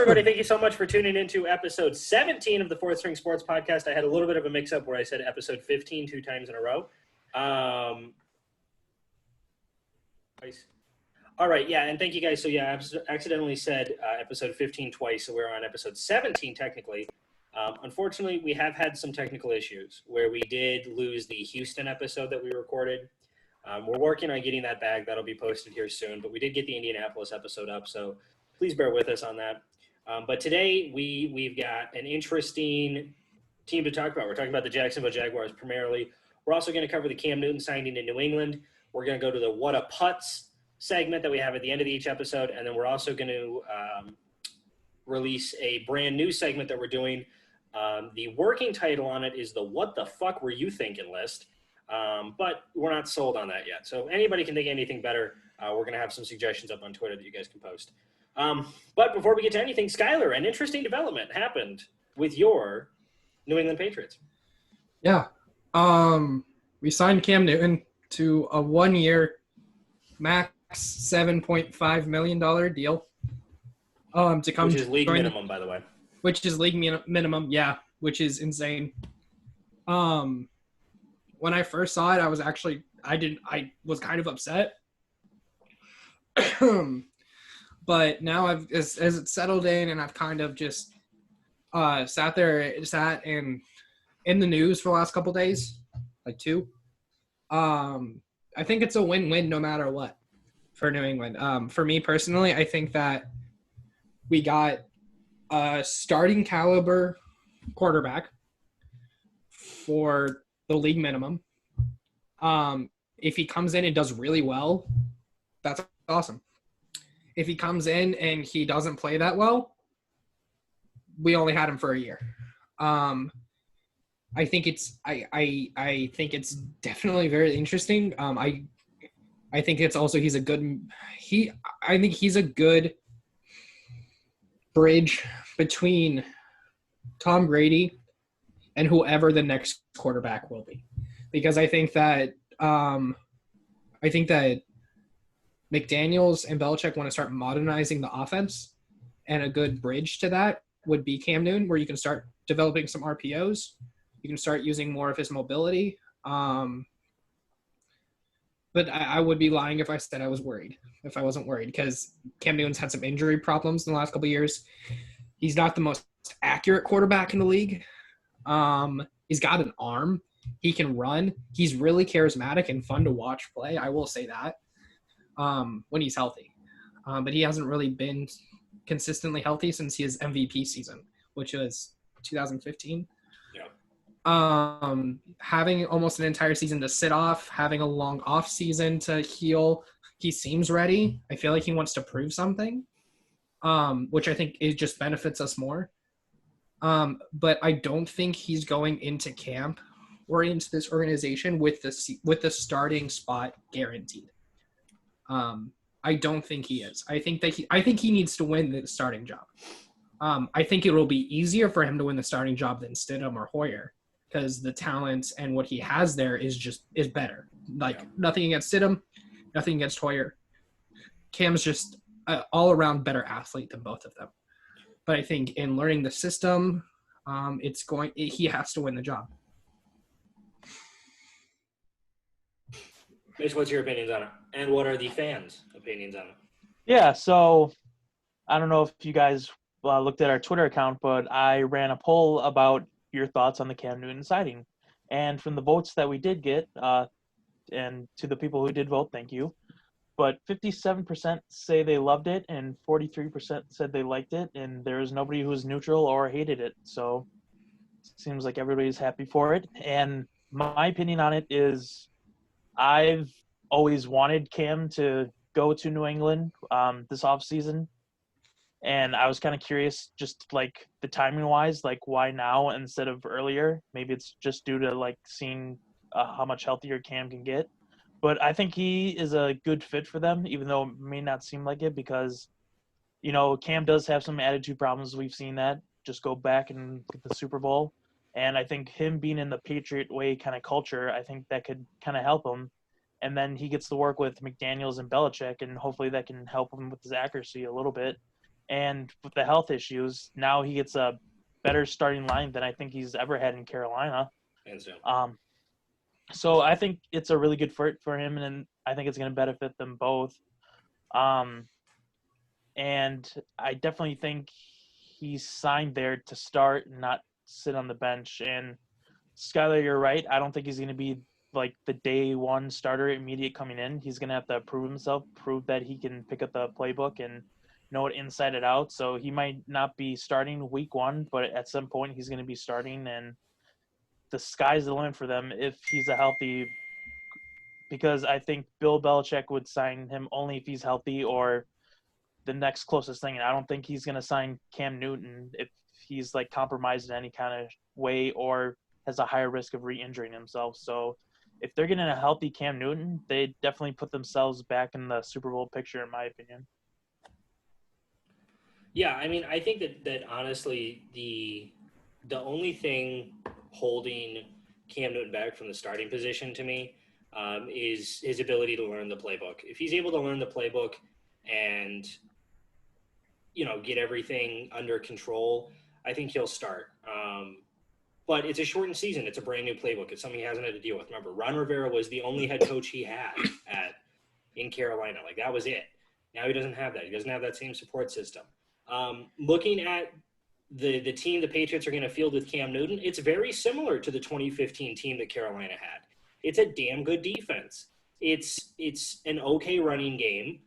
everybody. Thank you so much for tuning into episode 17 of the Fourth String Sports Podcast. I had a little bit of a mix-up where I said episode 15 two times in a row. All right, yeah, and thank you guys. So, yeah, I accidentally said episode 15 twice, so we're on episode 17 technically. Unfortunately, we have had some technical issues where we did lose the Houston episode that we recorded. We're working on getting that back. That'll be posted here soon, but we did get the Indianapolis episode up, so please bear with us on that. But today, we've got an interesting team to talk about. We're talking about the Jacksonville Jaguars primarily. We're also going to cover the Cam Newton signing in New England. We're going to go to the What a Putz segment that we have at the end of each episode, and then we're also going to release a brand new segment that we're doing. The working title on it is the What the Fuck Were You Thinking list, but we're not sold on that yet. So anybody can think anything better. We're going to have some suggestions up on Twitter that you guys can post. But before we get to anything, Skylar, an interesting development happened with your New England Patriots. Yeah. We signed Cam Newton to a 1-year max $7.5 million deal. To come, which is league minimum, by the way. Which is league minimum, yeah, which is insane. When I first saw it, I was kind of upset. But now as it settled in and I've kind of just sat in the news for the last couple days, like 2. I think it's a win-win no matter what for New England. For me personally, I think that we got a starting caliber quarterback for the league minimum. If he comes in and does really well, that's awesome. If he comes in and he doesn't play that well, we only had him for a year. I think it's definitely very interesting. I think it's also he's a good bridge between Tom Brady and whoever the next quarterback will be, because I think that McDaniels and Belichick want to start modernizing the offense, and a good bridge to that would be Cam Newton, where you can start developing some RPOs. You can start using more of his mobility. But I would be lying if I said I wasn't worried, because Cam Newton's had some injury problems in the last couple of years. He's not the most accurate quarterback in the league. He's got an arm. He can run. He's really charismatic and fun to watch play. I will say that when he's healthy. But he hasn't really been consistently healthy since his MVP season, which was 2015. Having almost an entire season to sit off, having a long off season to heal, he seems ready. I feel like he wants to prove something, which I think it just benefits us more. But I don't think he's going into camp or into this organization with the starting spot guaranteed. I don't think he is. I think he needs to win the starting job. I think it will be easier for him to win the starting job than Stidham or Hoyer, because the talent and what he has there is better. Nothing against Stidham, nothing against Hoyer. Cam's just an all-around better athlete than both of them. But I think in learning the system, he has to win the job. Mitch, what's your opinions on it? And what are the fans' opinions on it? Yeah, so I don't know if you guys looked at our Twitter account, but I ran a poll about your thoughts on the Cam Newton signing. And from the votes that we did get, and to the people who did vote, thank you, but 57% say they loved it and 43% said they liked it, and there was nobody who was neutral or hated it. So it seems like everybody's happy for it. And my opinion on it is I've always wanted Cam to go to New England this offseason. And I was kind of curious, just like the timing wise, like why now instead of earlier? Maybe it's just due to like seeing how much healthier Cam can get. But I think he is a good fit for them, even though it may not seem like it, because, Cam does have some attitude problems. We've seen that. Just go back and look at the Super Bowl. And I think him being in the Patriot way kind of culture, I think that could kind of help him. And then he gets to work with McDaniels and Belichick, and hopefully that can help him with his accuracy a little bit. And with the health issues, now he gets a better starting line than I think he's ever had in Carolina. Hands down. So I think it's a really good fit for him, and I think it's going to benefit them both. And I definitely think he's signed there to start and not sit on the bench. And Skyler, you're right. I don't think he's going to be like the day one starter immediate coming in. He's going to have to prove himself, prove that he can pick up the playbook and know it inside and out. So he might not be starting week one, but at some point he's going to be starting, and the sky's the limit for them if he's a healthy, because I think Bill Belichick would sign him only if he's healthy or the next closest thing. And I don't think he's going to sign Cam Newton if he's like compromised in any kind of way or has a higher risk of re-injuring himself. So if they're getting a healthy Cam Newton, they definitely put themselves back in the Super Bowl picture, in my opinion. Yeah, I mean, I think that honestly, the only thing holding Cam Newton back from the starting position to me is his ability to learn the playbook. If he's able to learn the playbook and, get everything under control, I think he'll start. But it's a shortened season. It's a brand new playbook. It's something he hasn't had to deal with. Remember, Ron Rivera was the only head coach he had in Carolina. Like, that was it. Now he doesn't have that. He doesn't have that same support system. Looking at the team the Patriots are going to field with Cam Newton, it's very similar to the 2015 team that Carolina had. It's a damn good defense. It's an okay running game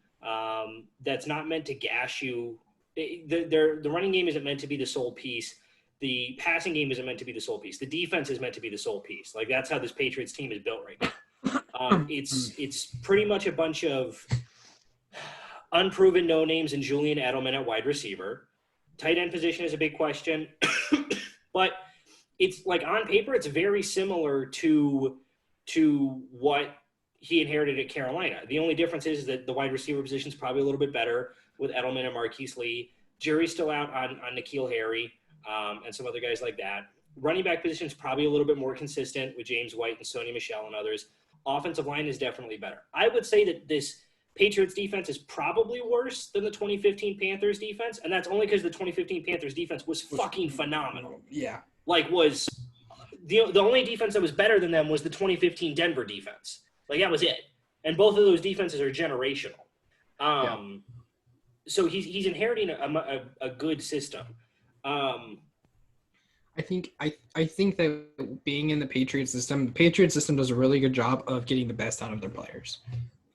that's not meant to gash you. The running game isn't meant to be the sole piece. The passing game isn't meant to be the sole piece. The defense is meant to be the sole piece. Like, that's how this Patriots team is built right now. It's pretty much a bunch of unproven no names and Julian Edelman at wide receiver. Tight end position is a big question, but it's like on paper, it's very similar to what he inherited at Carolina. The only difference is that the wide receiver position is probably a little bit better with Edelman and Marquise Lee. Jury's still out on N'Keal Harry and some other guys like that. Running back position is probably a little bit more consistent with James White and Sony Michel and others. Offensive line is definitely better. I would say that this Patriots defense is probably worse than the 2015 Panthers defense, and that's only because the 2015 Panthers defense was fucking phenomenal. Yeah. Like, was the only defense that was better than them was the 2015 Denver defense. Like, that was it. And both of those defenses are generational. So he's inheriting a good system. I think that being in the Patriots system does a really good job of getting the best out of their players,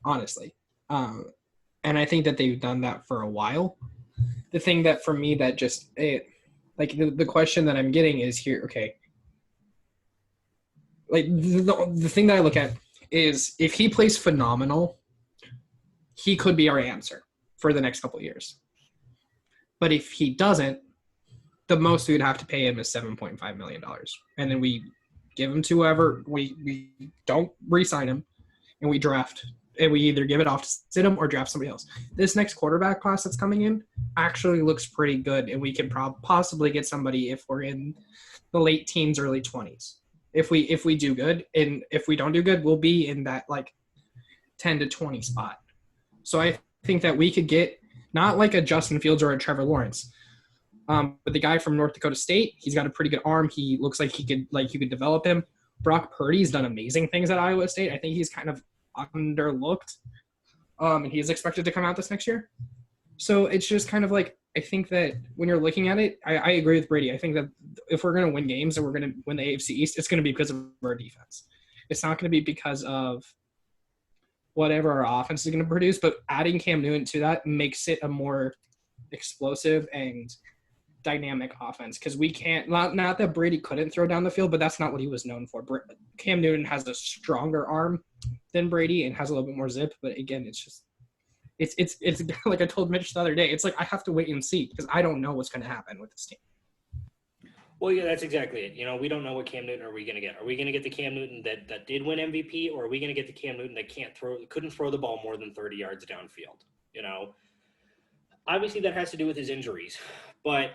honestly. And I think that they've done that for a while. The thing that for me that just the question that I'm getting is here. Okay. Like the thing that I look at is if he plays phenomenal, he could be our answer for the next couple of years. But if he doesn't, the most we would have to pay him is $7.5 million. And then we give him to whoever, we don't re-sign him, and we draft. And we either give it off to sit him or draft somebody else. This next quarterback class that's coming in actually looks pretty good, and we can possibly get somebody if we're in the late teens, early 20s. If we do good, and if we don't do good, we'll be in that like 10 to 20 spot. So I think that we could get not like a Justin Fields or a Trevor Lawrence, but the guy from North Dakota State. He's got a pretty good arm. He looks like you could develop him. Brock Purdy's done amazing things at Iowa State. I think he's kind of underlooked, and he is expected to come out this next year. So it's just kind of like, I think that when you're looking at it, I agree with Brady. I think that if we're going to win games and we're going to win the AFC East, it's going to be because of our defense. It's not going to be because of whatever our offense is going to produce, but adding Cam Newton to that makes it a more explosive and dynamic offense, because we can't, not that Brady couldn't throw down the field, but that's not what he was known for. Cam Newton has a stronger arm than Brady and has a little bit more zip, but again, it's like I told Mitch the other day, it's like I have to wait and see because I don't know what's going to happen with this team. Well, yeah, that's exactly it. We don't know what Cam Newton are we going to get. Are we going to get the Cam Newton that did win MVP, or are we going to get the Cam Newton that couldn't throw the ball more than 30 yards downfield? Obviously that has to do with his injuries, but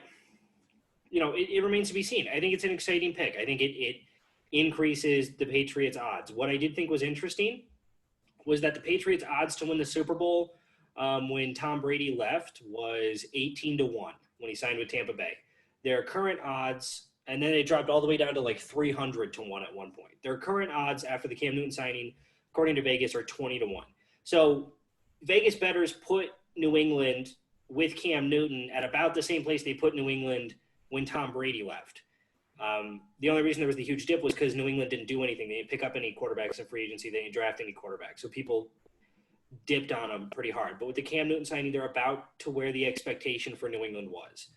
it remains to be seen. I think it's an exciting pick. I think it increases the Patriots' odds. What I did think was interesting was that the Patriots' odds to win the Super Bowl when Tom Brady left was 18-1 when he signed with Tampa Bay. Their current odds, and then it dropped all the way down to like 300-1 at one point. Their current odds after the Cam Newton signing, according to Vegas, are 20-1. So Vegas bettors put New England with Cam Newton at about the same place they put New England when Tom Brady left. The only reason there was the huge dip was because New England didn't do anything. They didn't pick up any quarterbacks in free agency. They didn't draft any quarterbacks. So people dipped on them pretty hard. But with the Cam Newton signing, they're about to where the expectation for New England was.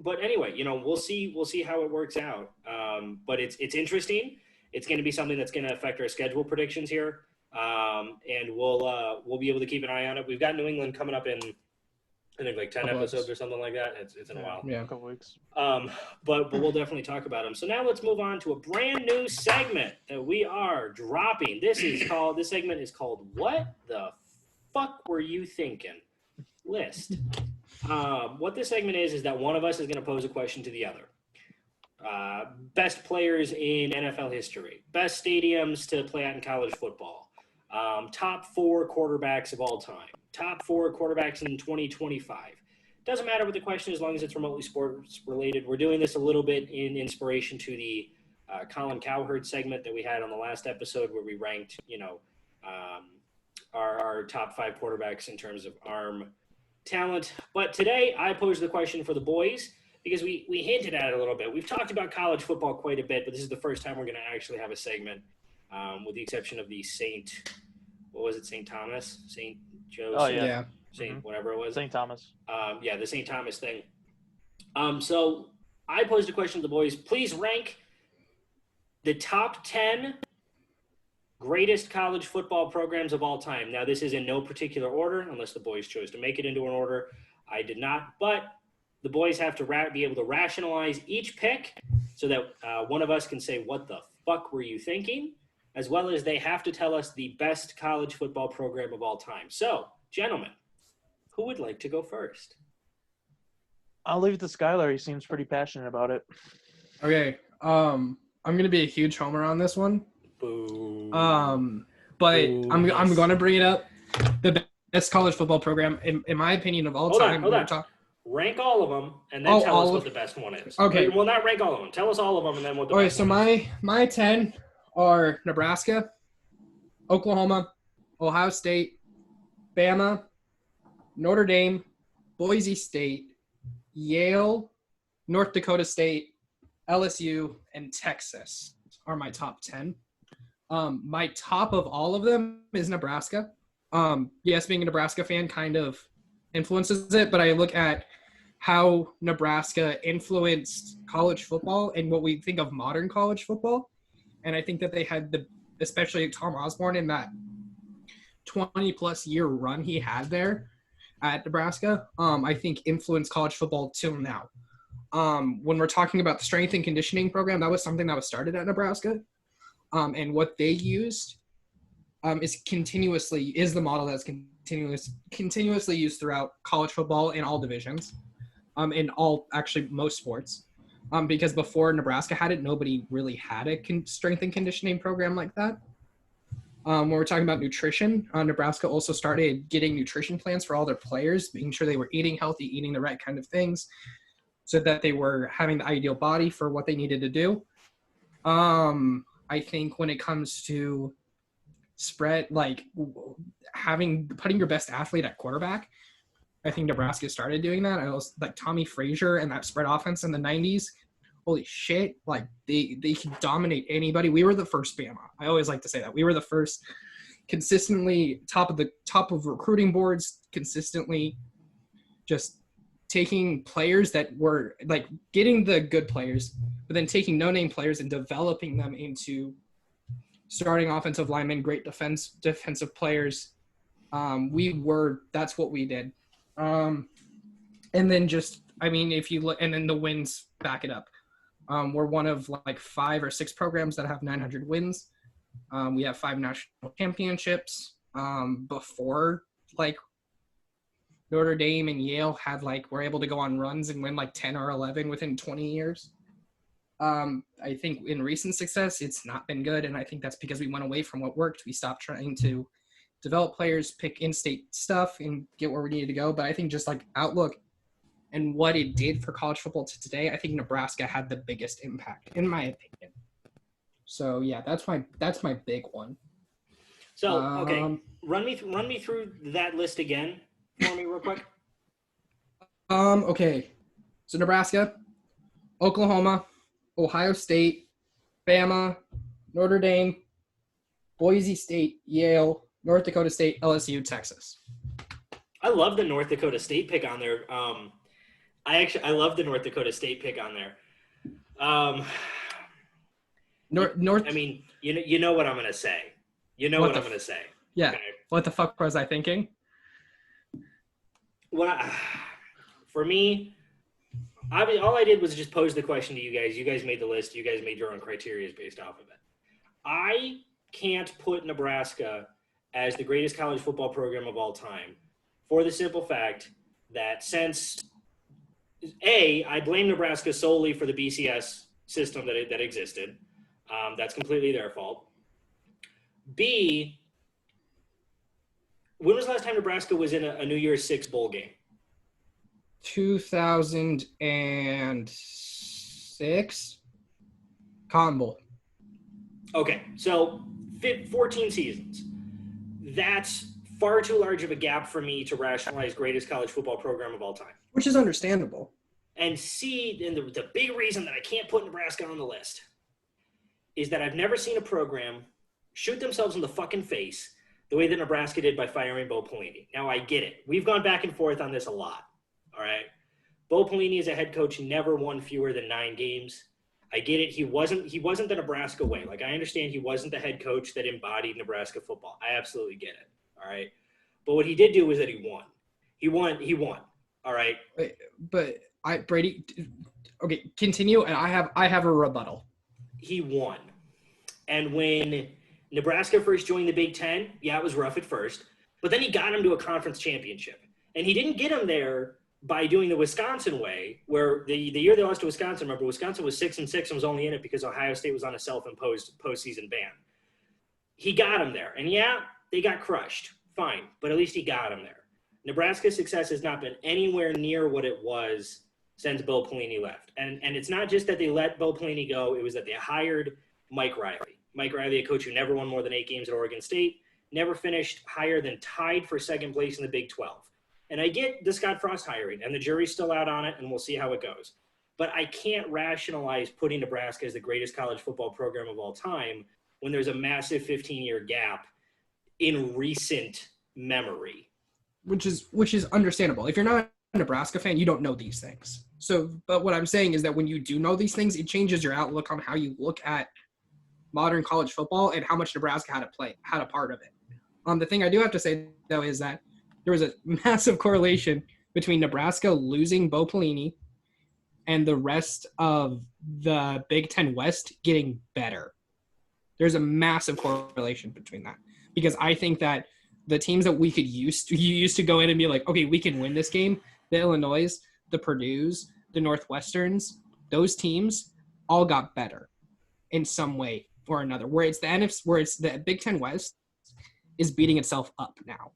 But anyway, we'll see how it works out. But it's interesting. It's going to be something that's going to affect our schedule predictions here. And we'll be able to keep an eye on it. We've got New England coming up in, I think, like 10 episodes or something like that. It's in a while. Yeah, a couple weeks. But we'll definitely talk about them. So now let's move on to a brand new segment that we are dropping. This segment is called What the Fuck Were You Thinking? List. What this segment is that one of us is going to pose a question to the other. Best players in NFL history, best stadiums to play at in college football, top 4 quarterbacks of all time, top 4 quarterbacks in 2025. Doesn't matter what the question is, as long as it's remotely sports related. We're doing this a little bit in inspiration to the Colin Cowherd segment that we had on the last episode where we ranked, our top 5 quarterbacks in terms of arm talent. But today I posed the question for the boys because we hinted at it a little bit. We've talked about college football quite a bit, but this is the first time we're going to actually have a segment, with the exception of the St. Thomas? St. Joe's? Oh, yeah. St. Whatever it was. St. Thomas. The St. Thomas thing. So I posed a question to the boys. Please rank the top 10 greatest college football programs of all time. Now, this is in no particular order, unless the boys chose to make it into an order. I did not, but the boys have to be able to rationalize each pick so that one of us can say, what the fuck were you thinking? As well as they have to tell us the best college football program of all time. So, gentlemen, who would like to go first? I'll leave it to Skylar. He seems pretty passionate about it. Okay. I'm going to be a huge homer on this one. Boo. But I'm going to bring it up. The best college football program, in my opinion, of all time. Hold on. Rank all of them, and then tell us what the best one is. Okay. Well, not rank all of them. Tell us all of them, and then what the best one is. Okay, so my 10 are Nebraska, Oklahoma, Ohio State, Bama, Notre Dame, Boise State, Yale, North Dakota State, LSU, and Texas are my top 10. My top of all of them is Nebraska. Yes, being a Nebraska fan kind of influences it, but I look at how Nebraska influenced college football and what we think of modern college football. And I think that they had especially Tom Osborne in that 20-plus year run he had there at Nebraska, I think influenced college football till now. When we're talking about the strength and conditioning program, that was something that was started at Nebraska. And what they used is the model that's continuously used throughout college football in all divisions, in most sports. Because before Nebraska had it, nobody really had a strength and conditioning program like that. When we're talking about nutrition, Nebraska also started getting nutrition plans for all their players, making sure they were eating healthy, eating the right kind of things, so that they were having the ideal body for what they needed to do. I think when it comes to putting your best athlete at quarterback, I think Nebraska started doing that. I was like Tommy Frazier and that spread offense in the 90s. Holy shit. Like they could dominate anybody. We were the first Bama. I always like to say that. We were the first consistently top of recruiting boards, consistently just taking players that were like getting the good players, but then taking no-name players and developing them into starting offensive linemen, great defensive players. That's what we did. And then if you look, and then the wins back it up. We're one of like 5 or 6 programs that have 900 wins. We have 5 national championships. Before like Notre Dame and Yale were able to go on runs and win like 10 or 11 within 20 years. I think in recent success, it's not been good. And I think that's because we went away from what worked. We stopped trying to develop players, pick in-state stuff, and get where we needed to go. But I think just like outlook and what it did for college football to today, I think Nebraska had the biggest impact, in my opinion. So yeah, that's my big one. So okay, run me through that list again for me real quick. Okay. So Nebraska, Oklahoma, Ohio State, Bama, Notre Dame, Boise State, Yale, North Dakota State, LSU, Texas. I love the North Dakota State pick on there. I love the North Dakota State pick on there. North. I mean, you know what I'm gonna say. You know what I'm gonna say. Yeah. Okay? What the fuck was I thinking? For me, all I did was just pose the question to you guys. You guys made the list. You guys made your own criteria based off of it. I can't put Nebraska as the greatest college football program of all time for the simple fact that since I blame Nebraska solely for the BCS system that existed. That's completely their fault. B, when was the last time Nebraska was in a New Year's Six bowl game? 2006 Cotton Bowl. Okay, so 14 seasons. That's far too large of a gap for me to rationalize greatest college football program of all time. Which is understandable. And C, and the big reason that I can't put Nebraska on the list is that I've never seen a program shoot themselves in the fucking face the way that Nebraska did by firing Bo Pelini. Now, I get it. We've gone back and forth on this a lot, all right? Bo Pelini as a head coach never won fewer than 9 games. I get it. He wasn't the Nebraska way. Like, I understand he wasn't the head coach that embodied Nebraska football. I absolutely get it, all right? But what he did do was that he won. He won, all right? But Brady, okay, continue, and I have a rebuttal. He won. And when Nebraska first joined the Big Ten, yeah, it was rough at first, but then he got him to a conference championship. And he didn't get him there by doing the Wisconsin way, where the year they lost to Wisconsin, remember, Wisconsin was 6-6 and was only in it because Ohio State was on a self-imposed postseason ban. He got him there. And yeah, they got crushed. Fine. But at least he got him there. Nebraska's success has not been anywhere near what it was since Bo Pelini left. And it's not just that they let Bo Pelini go. It was that they hired Mike Riley. Mike Riley, a coach who never won more than 8 games at Oregon State, never finished higher than tied for second place in the Big 12. And I get the Scott Frost hiring, and the jury's still out on it, and we'll see how it goes. But I can't rationalize putting Nebraska as the greatest college football program of all time when there's a massive 15-year gap in recent memory. Which is understandable. If you're not a Nebraska fan, you don't know these things. So, but what I'm saying is that when you do know these things, it changes your outlook on how you look at modern college football and how much Nebraska had a part of it. The thing I do have to say, though, is that there was a massive correlation between Nebraska losing Bo Pelini and the rest of the Big Ten West getting better. There's a massive correlation between that, because I think that the teams that we could you used to go in and be like, okay, we can win this game. The Illinois, the Purdue's, the Northwesterns, those teams all got better in some way or another. Where it's the Big Ten West is beating itself up now.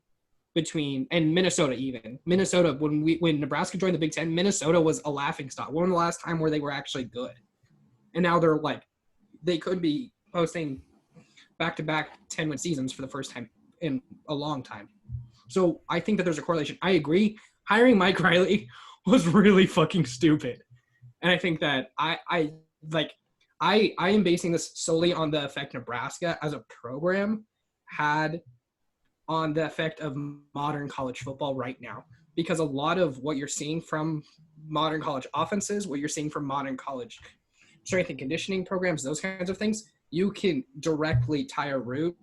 And Minnesota even. Minnesota, when Nebraska joined the Big Ten, Minnesota was a laughingstock. One of the last time where they were actually good. And now they could be posting back-to-back 10-win seasons for the first time in a long time. So I think that there's a correlation. I agree. Hiring Mike Riley was really fucking stupid. And I think that I am basing this solely on the effect Nebraska as a program had on the effect of modern college football right now. Because a lot of what you're seeing from modern college offenses, what you're seeing from modern college strength and conditioning programs, those kinds of things, you can directly tie a root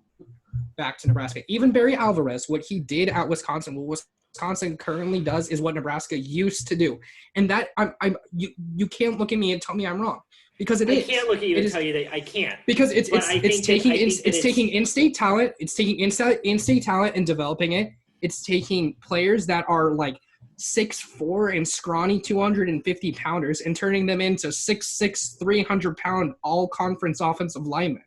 back to Nebraska. Even Barry Alvarez, what he did at Wisconsin, what Wisconsin currently does is what Nebraska used to do. And that you can't look at me and tell me I'm wrong. Because I can't look at you and tell you that I can't. Because it's taking in-state talent, it's taking in-state talent and developing it. It's taking players that are like 6'4" and scrawny 250 pounders and turning them into 6'6", 300-pound all-conference offensive linemen.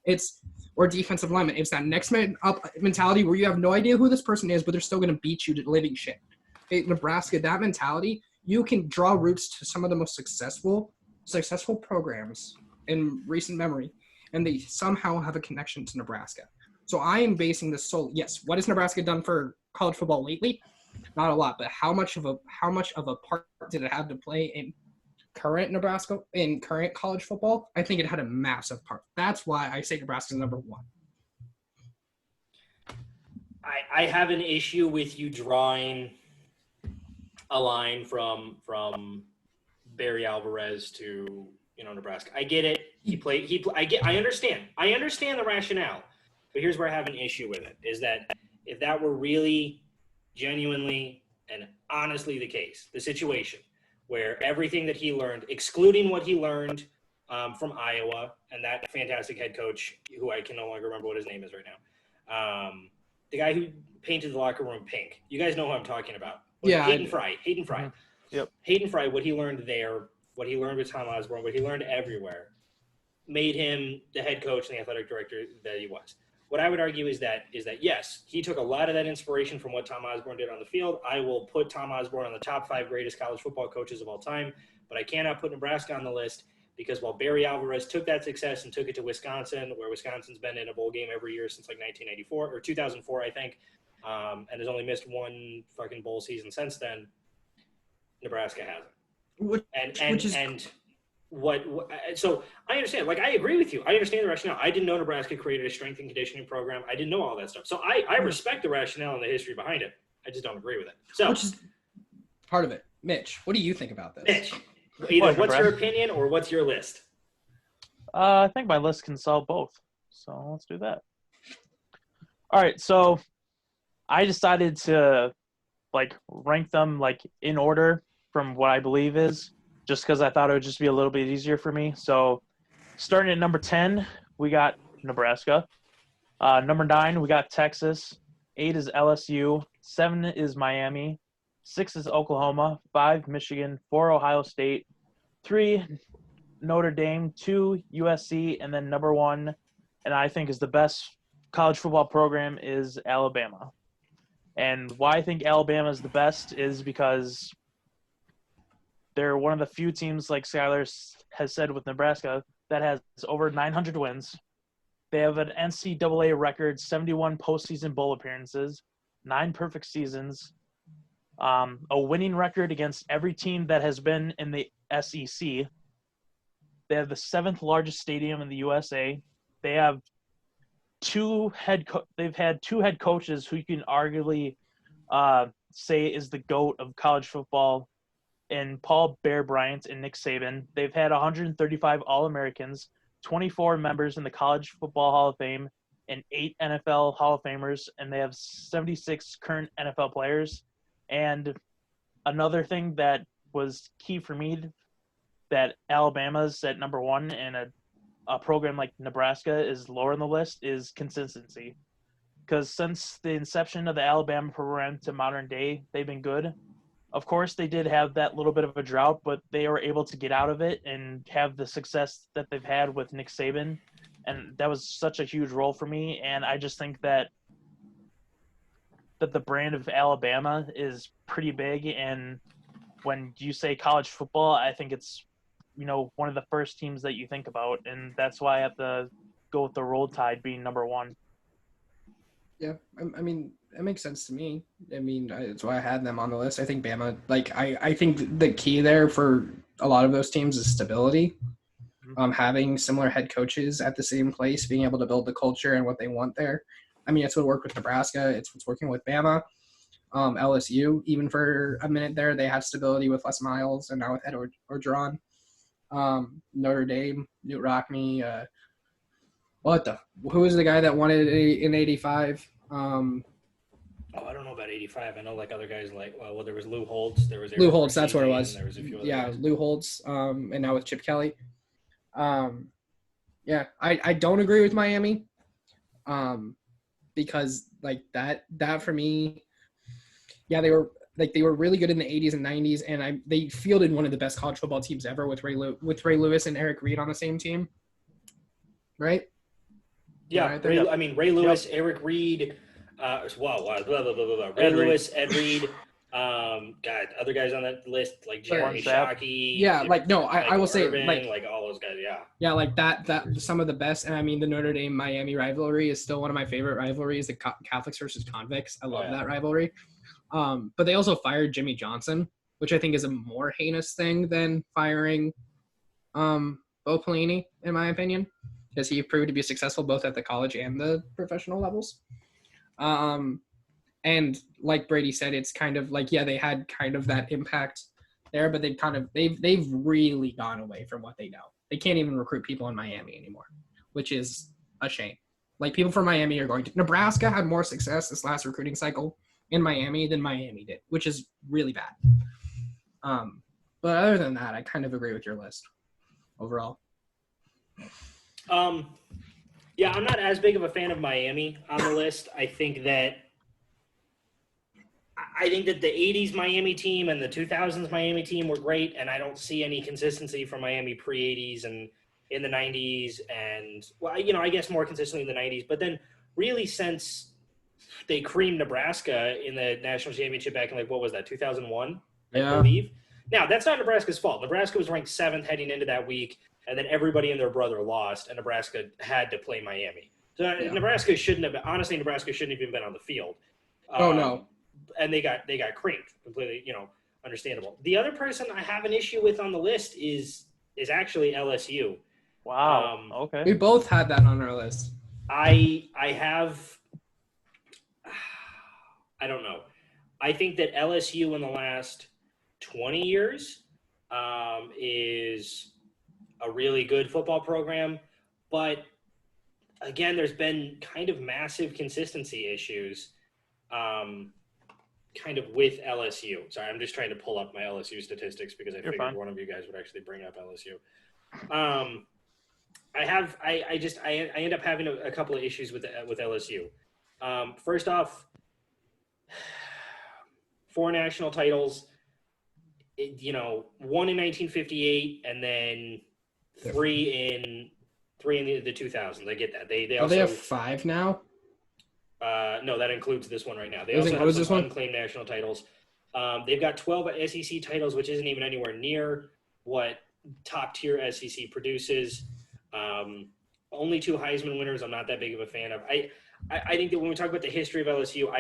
It's or defensive lineman. It's that next man up mentality where you have no idea who this person is, but they're still going to beat you to living shit. In Nebraska, that mentality, you can draw roots to some of the most successful programs in recent memory, and they somehow have a connection to Nebraska. So I am basing this yes, what has Nebraska done for college football lately? Not a lot, but how much of a part did it have to play in current college football? I think it had a massive part. That's why I say Nebraska's number one. I have an issue with you drawing a line from Barry Alvarez to Nebraska. I get it. I understand. I understand the rationale, but here's where I have an issue with it: is that if that were really, genuinely, and honestly the case, the situation where everything that he learned, excluding what he learned from Iowa and that fantastic head coach, who I can no longer remember what his name is right now, the guy who painted the locker room pink. You guys know who I'm talking about. Hayden Fry. Mm-hmm. Yep. Hayden Fry, what he learned there, what he learned with Tom Osborne, what he learned everywhere, made him the head coach and the athletic director that he was. What I would argue is that yes, he took a lot of that inspiration from what Tom Osborne did on the field. I will put Tom Osborne on the top 5 greatest college football coaches of all time, but I cannot put Nebraska on the list because while Barry Alvarez took that success and took it to Wisconsin, where Wisconsin's been in a bowl game every year since like 1994 or 2004, I think, and has only missed one fucking bowl season since then, Nebraska hasn't. So I understand. Like, I agree with you. I understand the rationale. I didn't know Nebraska created a strength and conditioning program. I didn't know all that stuff. So I respect the rationale and the history behind it. I just don't agree with it. So, which is part of it. Mitch, what do you think about this? Mitch, either what's your opinion or what's your list? I think my list can solve both. So let's do that. All right. So I decided to rank them in order from what I believe is, just because I thought it would just be a little bit easier for me. So starting at number 10, we got Nebraska. Number 9, we got Texas. 8 is LSU. 7 is Miami. 6 is Oklahoma. 5, Michigan. 4, Ohio State. 3, Notre Dame. 2, USC. And then number 1, and I think is the best college football program, is Alabama. And why I think Alabama is the best is because they're one of the few teams, like Skylar has said with Nebraska, that has over 900 wins. They have an NCAA record, 71 postseason bowl appearances, 9 perfect seasons, a winning record against every team that has been in the SEC. They have the 7th largest stadium in the USA. They have they've had 2 head coaches who you can arguably say is the GOAT of college football, and Paul Bear Bryant and Nick Saban. They've had 135 All-Americans, 24 members in the College Football Hall of Fame, and 8 NFL Hall of Famers, and they have 76 current NFL players. And another thing that was key for me, that Alabama's at number 1 and a program like Nebraska is lower on the list, is consistency. Because since the inception of the Alabama program to modern day, they've been good. Of course, they did have that little bit of a drought, but they were able to get out of it and have the success that they've had with Nick Saban. And that was such a huge role for me. And I just think that the brand of Alabama is pretty big. And when you say college football, I think it's, one of the first teams that you think about. And that's why I have to go with the Roll Tide being number 1. Yeah, I mean, it makes sense to me. I mean, that's why I had them on the list. I think Bama, I think the key there for a lot of those teams is stability. Having similar head coaches at the same place, being able to build the culture and what they want there. I mean, it's what worked with Nebraska. It's what's working with Bama. LSU, even for a minute there, they have stability with Les Miles and now with Ed Orgeron. Notre Dame, Newt Rockne, who was the guy that won it in 85? I don't know about 85. I know other guys there was Lou Holtz. There was Lou Holtz, that's what it was. There was a few other guys. Lou Holtz, and now with Chip Kelly. I don't agree with Miami, because that for me, they were really good in the 80s and 90s, and they fielded one of the best college football teams ever with Ray Lewis and Eric Reed on the same team, right? Yeah, Right there. Ray Lewis, Eric Reed, Ray Ed Reed. Lewis, Ed Reed, God, other guys on that list like Jeremy Warren Sapp. Shockey. Yeah, like no, I will Michael say Irvin, like all those guys. Yeah. yeah, like that some of the best. And I mean, the Notre Dame Miami rivalry is still one of my favorite rivalries. The Catholics versus convicts. I love that rivalry. But they also fired Jimmy Johnson, which I think is a more heinous thing than firing Bo Pelini, in my opinion, because he proved to be successful both at the college and the professional levels. And like Brady said, it's kind of like, yeah, they had kind of that impact there, but they've really gone away from what they know. They can't even recruit people in Miami anymore, which is a shame. Like, people from Miami are going to Nebraska had more success this last recruiting cycle in Miami than Miami did, which is really bad. But other than that, I kind of agree with your list overall. Yeah, I'm not as big of a fan of Miami on the list. I think that the 80s Miami team and the 2000s Miami team were great, and I don't see any consistency from Miami pre-80s and in the 90s, and, well, I guess more consistently in the 90s. But then really since they creamed Nebraska in the national championship back in, 2001, I believe. Now, that's not Nebraska's fault. Nebraska was ranked 7th heading into that week, and then everybody and their brother lost, and Nebraska had to play Miami. So Nebraska shouldn't have even been on the field. No. And they got creamed completely, understandable. The other person I have an issue with on the list is actually LSU. Wow. Okay. We both had that on our list. I don't know. I think that LSU in the last 20 years is a really good football program, but again, there's been kind of massive consistency issues kind of with LSU. Sorry, I'm just trying to pull up my LSU statistics because I figured one of you guys would actually bring up LSU. I end up having a couple of issues with LSU. First off, 4 national titles, one in 1958 and then 3 in the 2000s. I get that. They also, they have 5 now. No, that includes this one right now. They also have some unclaimed national titles. They've got 12 SEC titles, which isn't even anywhere near what top-tier SEC produces. Only 2 Heisman winners I'm not that big of a fan of. I think that when we talk about the history of LSU,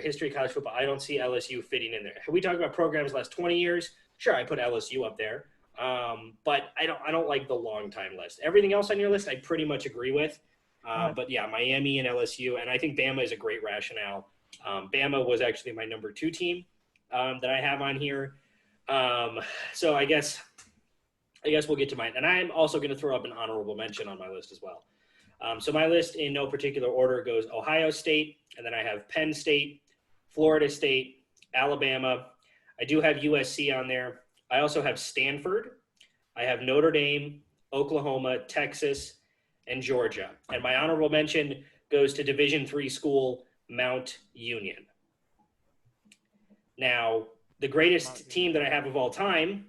history of college football, I don't see LSU fitting in there. If we talk about programs last 20 years, sure, I put LSU up there. But I don't like the long-time list. Everything else on your list I pretty much agree with. But yeah, Miami and LSU, and I think Bama is a great rationale. Bama was actually my number 2 team that I have on here. So I guess we'll get to mine. And I'm also going to throw up an honorable mention on my list as well. So my list in no particular order goes Ohio State, and then I have Penn State, Florida State, Alabama. I do have USC on there. I also have Stanford. I have Notre Dame, Oklahoma, Texas, and Georgia. And my honorable mention goes to Division III school Mount Union. Now, the greatest team that I have of all time,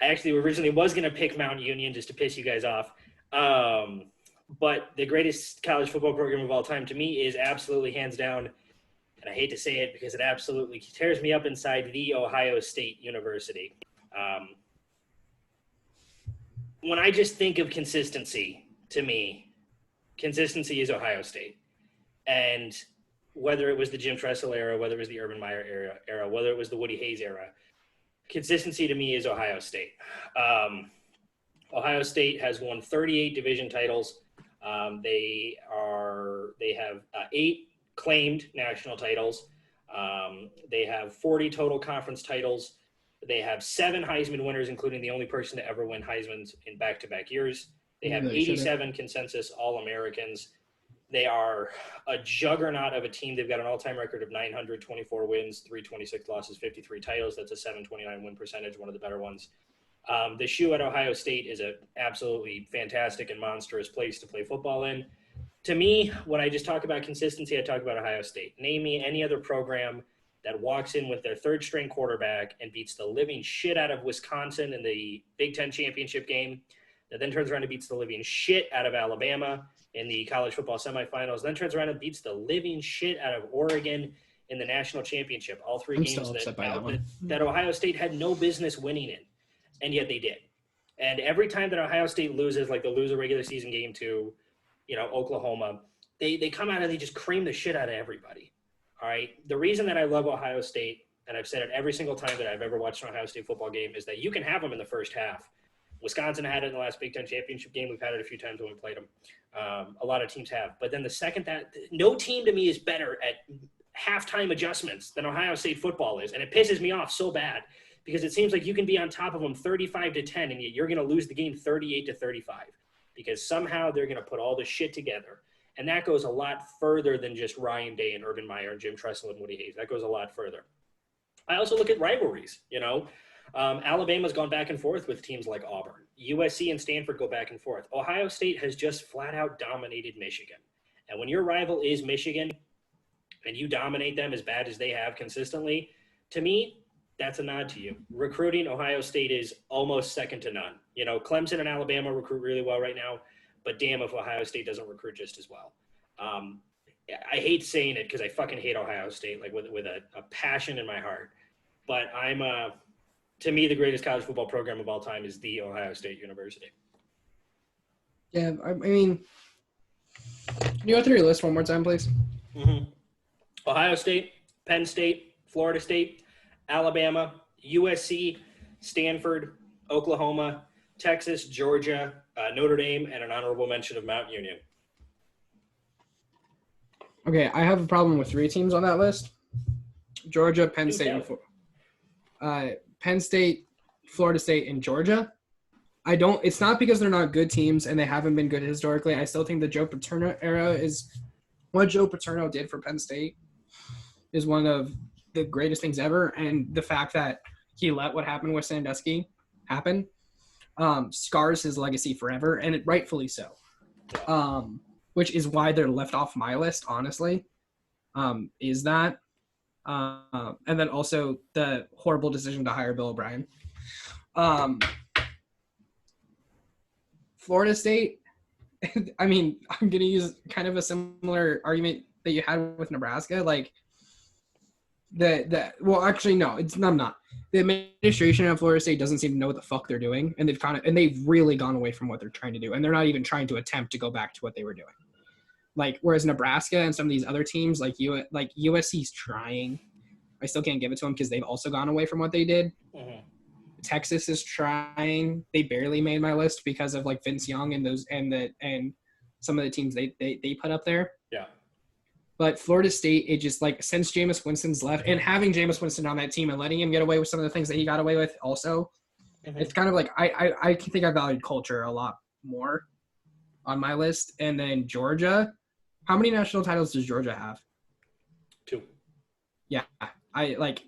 I actually originally was going to pick Mount Union just to piss you guys off. But the greatest college football program of all time to me is absolutely hands down, and I hate to say it because it absolutely tears me up inside, The Ohio State University. When I just think of consistency, to me, consistency is Ohio State. And whether it was the Jim Tressel era, whether it was the Urban Meyer era, whether it was the Woody Hayes era, consistency to me is Ohio State. Ohio State has won 38 division titles. They have 8 claimed national titles. They have 40 total conference titles. They have 7 Heisman winners, including the only person to ever win Heismans in back-to-back years. They have 87 consensus All-Americans. They are a juggernaut of a team. They've got an all-time record of 924 wins, 326 losses, 53 titles. That's a 729 win percentage, one of the better ones. The shoe at Ohio State is an absolutely fantastic and monstrous place to play football in. To me, when I just talk about consistency, I talk about Ohio State. Name me any other program that walks in with their third-string quarterback and beats the living shit out of Wisconsin in the Big Ten championship game, that then turns around and beats the living shit out of Alabama, in the college football semifinals, then turns around and beats the living shit out of Oregon in the national championship. All three I'm games still upset by that one. that Ohio State had no business winning in, and yet they did. And every time that Ohio State loses, like they'll lose a regular season game to, Oklahoma, they come out and they just cream the shit out of everybody. All right. The reason that I love Ohio State, and I've said it every single time that I've ever watched an Ohio State football game, is that you can have them in the first half. Wisconsin had it in the last Big Ten championship game. We've had it a few times when we played them. A lot of teams have. But then the second that – no team to me is better at halftime adjustments than Ohio State football is. And it pisses me off so bad because it seems like you can be on top of them 35-10, and yet you're going to lose the game 38-35 because somehow they're going to put all this shit together. And that goes a lot further than just Ryan Day and Urban Meyer and Jim Tressel and Woody Hayes. That goes a lot further. I also look at rivalries, Alabama's gone back and forth with teams like Auburn. USC and Stanford go back and forth. Ohio State has just flat out dominated Michigan. And when your rival is Michigan and you dominate them as bad as they have consistently, to me, that's a nod to you. Recruiting, Ohio State is almost second to none. Clemson and Alabama recruit really well right now. But damn if Ohio State doesn't recruit just as well. I hate saying it because I fucking hate Ohio State, like with a passion in my heart. But to me, the greatest college football program of all time is the Ohio State University. Yeah, I mean, can you go through your list one more time, please? Mm-hmm. Ohio State, Penn State, Florida State, Alabama, USC, Stanford, Oklahoma, Texas, Georgia, Notre Dame, and an honorable mention of Mount Union. Okay, I have a problem with 3 teams on that list. Georgia, Penn State, Penn State, Florida State, and Georgia. It's not because they're not good teams and they haven't been good historically. I still think the Joe Paterno era is what Joe Paterno did for Penn State is one of the greatest things ever. And the fact that he let what happened with Sandusky happen scars his legacy forever, and it rightfully so. Which is why they're left off my list, honestly. Is that and then also the horrible decision to hire Bill O'Brien. Florida State, I mean, I'm going to use kind of a similar argument that you had with Nebraska. Like, well, actually, no, I'm not. The administration of Florida State doesn't seem to know what the fuck they're doing, and they've really gone away from what they're trying to do, and they're not even trying to attempt to go back to what they were doing. Like, whereas Nebraska and some of these other teams, like USC's trying. I still can't give it to them because they've also gone away from what they did. Mm-hmm. Texas is trying. They barely made my list because of like Vince Young and some of the teams they put up there. Yeah. But Florida State, it just like since Jameis Winston's left and having Jameis Winston on that team and letting him get away with some of the things that he got away with also, it's kind of like I think I valued culture a lot more on my list. And then Georgia, how many national titles does Georgia have? 2. Yeah, I like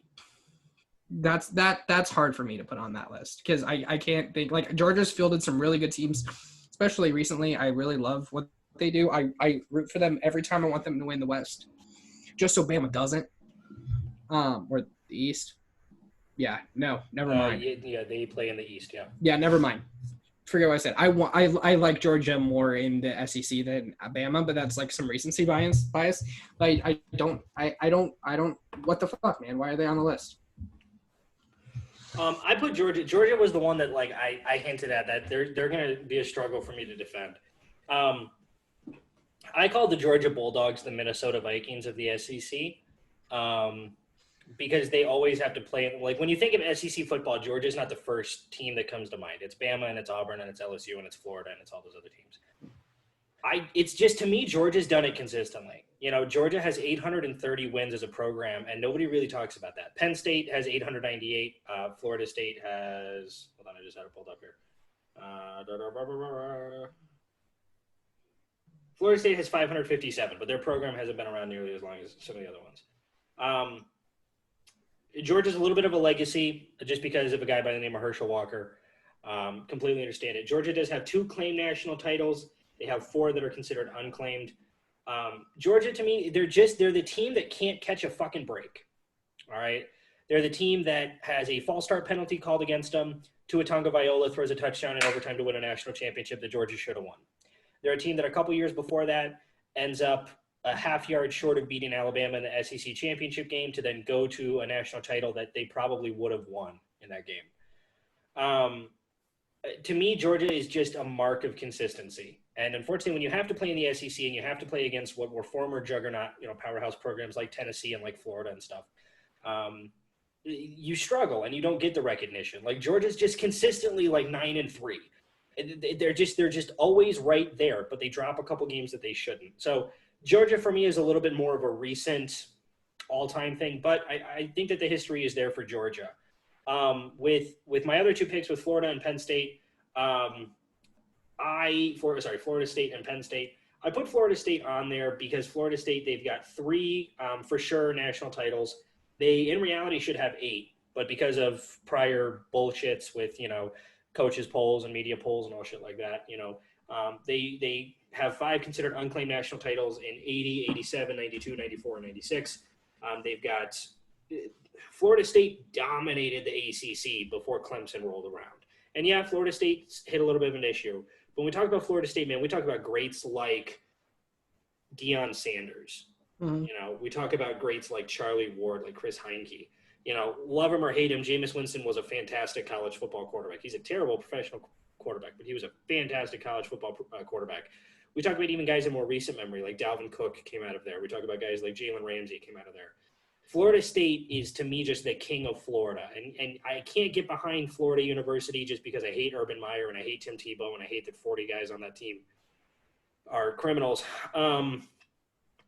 that's hard for me to put on that list because I can't think like Georgia's fielded some really good teams, especially recently. I really love what they do. I root for them every time. I want them to win the West, just so Bama doesn't. Or the East. Yeah, no, never mind. Yeah, they play in the East. Yeah. Yeah, never mind. Forget what I said. I like Georgia more in the SEC than Bama, but that's like some recency bias. But I don't. What the fuck, man? Why are they on the list? I put Georgia. Georgia was the one that like I hinted at that they're going to be a struggle for me to defend. I called the Georgia Bulldogs the Minnesota Vikings of the SEC because they always have to play. Like when you think of SEC football, Georgia's not the first team that comes to mind. It's Bama and it's Auburn and it's LSU and it's Florida and it's all those other teams. It's just, to me, Georgia's done it consistently. Georgia has 830 wins as a program, and nobody really talks about that. Penn State has 898. Florida State has – hold on, I just had it pulled up here. Florida State has 557, but their program hasn't been around nearly as long as some of the other ones. Georgia's a little bit of a legacy just because of a guy by the name of Herschel Walker. Completely understand it. Georgia does have 2 claimed national titles. They have 4 that are considered unclaimed. Georgia, to me, they're the team that can't catch a fucking break. All right. They're the team that has a false start penalty called against them. Tua Tagovailoa throws a touchdown in overtime to win a national championship that Georgia should have won. They're a team that a couple years before that ends up a half yard short of beating Alabama in the SEC championship game to then go to a national title that they probably would have won in that game. To me, Georgia is just a mark of consistency. And unfortunately, when you have to play in the SEC and you have to play against what were former juggernaut, powerhouse programs like Tennessee and like Florida and stuff, you struggle and you don't get the recognition. Like Georgia's just consistently like 9-3. They're just always right there, but they drop a couple games that they shouldn't. So Georgia for me is a little bit more of a recent all-time thing, but I think that the history is there for Georgia. With my other two picks with Florida and Penn State, Florida State and Penn State. I put Florida State on there because Florida State, they've got 3 for sure national titles. They in reality should have 8, but because of prior bullshits with coaches polls and media polls and all shit like that, they have 5 considered unclaimed national titles in 80, 87, 92, 94, and 96. They've got Florida State dominated the ACC before Clemson rolled around. And yeah, Florida State hit a little bit of an issue. But when we talk about Florida State, man, we talk about greats like Deion Sanders. Mm-hmm. We talk about greats like Charlie Ward, like Chris Heineke. Love him or hate him, Jameis Winston was a fantastic college football quarterback. He's a terrible professional quarterback, but he was a fantastic college football quarterback. We talk about even guys in more recent memory, like Dalvin Cook came out of there. We talk about guys like Jalen Ramsey came out of there. Florida State is, to me, just the king of Florida. And I can't get behind Florida University just because I hate Urban Meyer and I hate Tim Tebow and I hate that 40 guys on that team are criminals. And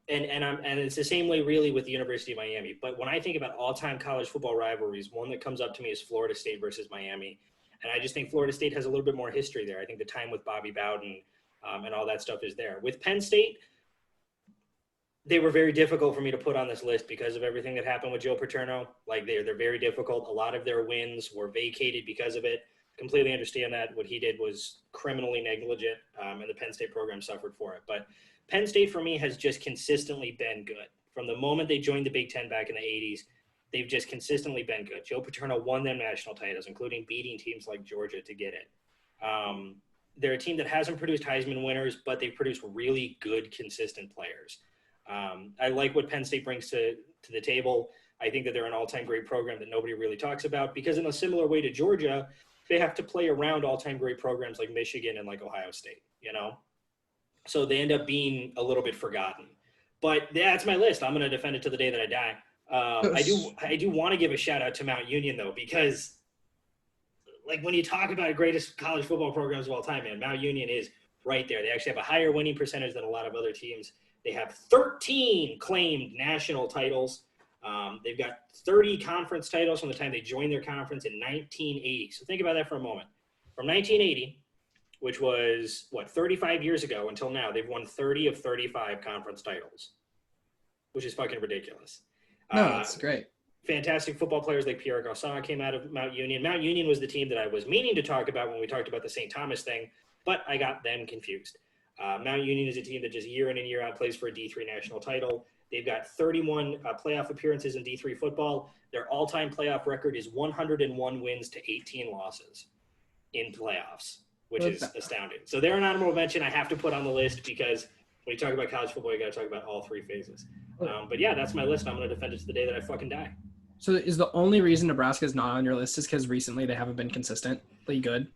it's the same way really with the University of Miami. But when I think about all-time college football rivalries, one that comes up to me is Florida State versus Miami. And I just think Florida State has a little bit more history there. I think the time with Bobby Bowden and all that stuff is there. With Penn State, they were very difficult for me to put on this list because of everything that happened with Joe Paterno. Like they're very difficult. A lot of their wins were vacated because of it. Completely understand that. What he did was criminally negligent, and the Penn State program suffered for it. But Penn State for me has just consistently been good. From the moment they joined the Big Ten back in the 80s, they've just consistently been good. Joe Paterno won them national titles, including beating teams like Georgia to get it. They're a team that hasn't produced Heisman winners, but they've produced really good, consistent players. I like what Penn State brings to the table. I think that they're an all-time great program that nobody really talks about because in a similar way to Georgia, they have to play around all-time great programs like Michigan and like Ohio State, So they end up being a little bit forgotten. But that's my list. I'm going to defend it to the day that I die. I do want to give a shout out to Mount Union though, because like when you talk about greatest college football programs of all time, man, Mount Union is right there. They actually have a higher winning percentage than a lot of other teams. They have 13 claimed national titles. They've got 30 conference titles from the time they joined their conference in 1980. So think about that for a moment. From 1980, which was, 35 years ago until now, they've won 30 of 35 conference titles, which is fucking ridiculous. No, that's great. Fantastic football players like Pierre Garçon came out of Mount Union. Mount Union was the team that I was meaning to talk about when we talked about the St. Thomas thing, but I got them confused. Mount Union is a team that just year in and year out plays for a D3 national title. They've got 31 playoff appearances in D3 football. Their all-time playoff record is 101 wins to 18 losses in playoffs, which is astounding. So they're an honorable mention I have to put on the list because when you talk about college football, you got to talk about all 3 phases. But yeah, that's my list. I'm going to defend it to the day that I fucking die. So is the only reason Nebraska is not on your list is because recently they haven't been consistently good?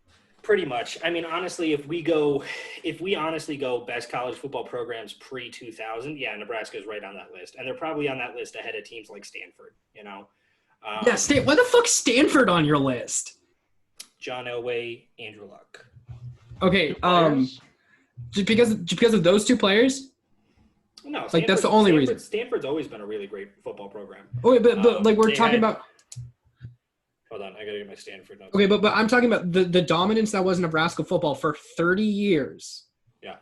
Pretty much. I mean, honestly, if we honestly go best college football programs pre-2000, yeah, Nebraska is right on that list. And they're probably on that list ahead of teams like Stanford, Yeah, why the fuck's Stanford on your list? John Elway, Andrew Luck. Okay, just because of those 2 players? No, like that's the only reason. Stanford's always been a really great football program. Okay, but like we're talking about. Hold on, I gotta get my Stanford notes. Okay, but I'm talking about the dominance that was Nebraska football for 30 years. Yeah.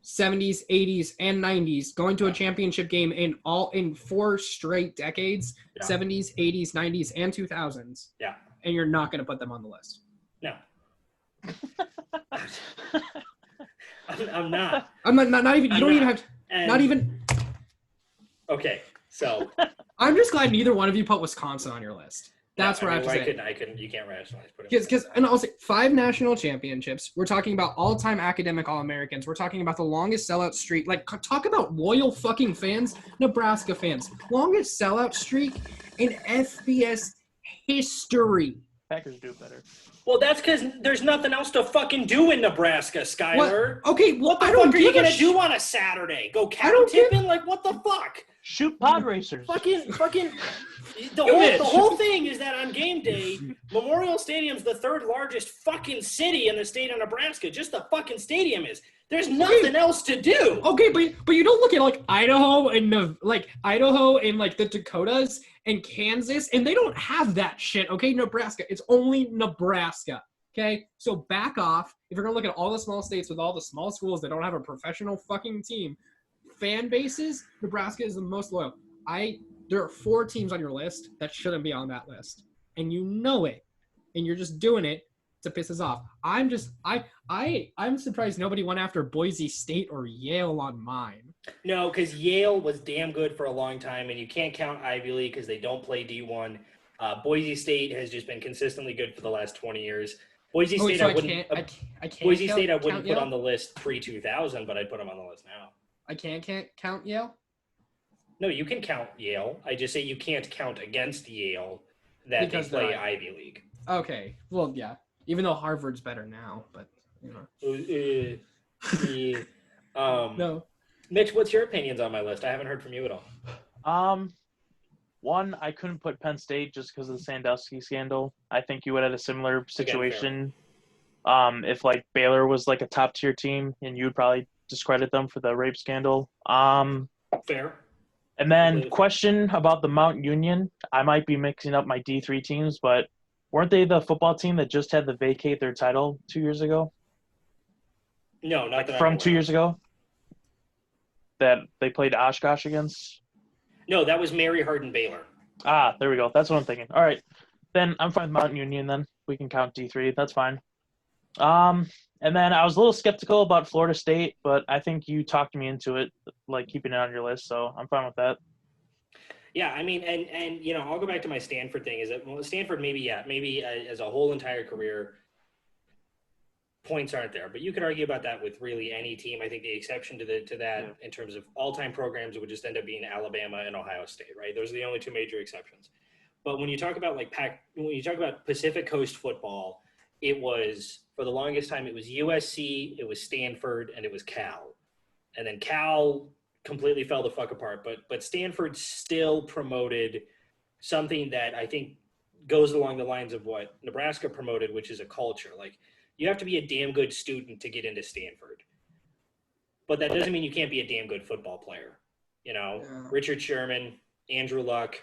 70s, 80s, and 90s, going to a championship game in 4 straight decades, 70s, 80s, 90s, and 2000s. Yeah. And you're not gonna put them on the list. No. I'm not. I'm not even. You don't even have. Not even. Okay, so. I'm just glad neither one of you put Wisconsin on your list. That's where I have to say. You can't rationalize. Because and I'll say 5 national championships. We're talking about all-time academic All-Americans. We're talking about the longest sellout streak. Like, talk about loyal fucking fans, Nebraska fans. Longest sellout streak in FBS history. Packers do better. Well, that's because there's nothing else to fucking do in Nebraska, Skyler. What? Okay, well, what the fuck are you going to do on a Saturday? Go cow tipping? Like, what the fuck? Shoot pod racers. Fucking the whole thing is that on game day, Memorial Stadium's the 3rd largest fucking city in the state of Nebraska. Just the fucking stadium is. There's nothing else to do. Okay, but you don't look at like Idaho and the Dakotas and Kansas, and they don't have that shit. Okay, Nebraska. It's only Nebraska. Okay, so back off. If you're gonna look at all the small states with all the small schools that don't have a professional fucking team, fan bases, Nebraska is the most loyal. There are 4 teams on your list that shouldn't be on that list, and you know it, and you're just doing it to piss us off. I'm surprised nobody went after Boise State or Yale on mine. No, because Yale was damn good for a long time, and you can't count Ivy League because they don't play D1. Boise State has just been consistently good for the last 20 years. Boise State, I wouldn't put on the list pre-2000, but I'd put them on the list now. I can't count Yale? No, you can count Yale. I just say you can't count against Yale that they play Ivy League. Okay. Well, yeah. Even though Harvard's better now, but, you know. No. Mitch, what's your opinions on my list? I haven't heard from you at all. One, I couldn't put Penn State just because of the Sandusky scandal. I think you would have a similar situation if, like, Baylor was, like, a top-tier team, and you would probably discredit them for the rape scandal. Fair. And then question about the Mount Union. I might be mixing up my D3 teams, but weren't they the football team that just had to vacate their title 2 years ago? No, not that from 2 years ago that they played Oshkosh against? No, that was Mary Hardin Baylor. Ah, there we go. That's what I'm thinking. All right. Then I'm fine with Mount Union then. We can count D3. That's fine. And then I was a little skeptical about Florida State, but I think you talked me into it, like keeping it on your list, so I'm fine with that. Yeah, I mean, and you know, I'll go back to my Stanford thing. Is that Stanford maybe as a whole entire career, points aren't there, but you could argue about that with really any team. I think the exception to that in terms of all-time programs would just end up being Alabama and Ohio State, right? Those are the only 2 major exceptions. But when you talk about when you talk about Pacific Coast football, it was for the longest time it was USC, it was Stanford, and it was Cal, and then Cal completely fell the fuck apart. But Stanford still promoted something that I think goes along the lines of what Nebraska promoted, which is a culture. Like, you have to be a damn good student to get into Stanford. But that doesn't mean you can't be a damn good football player. You know, yeah. Richard Sherman, Andrew Luck,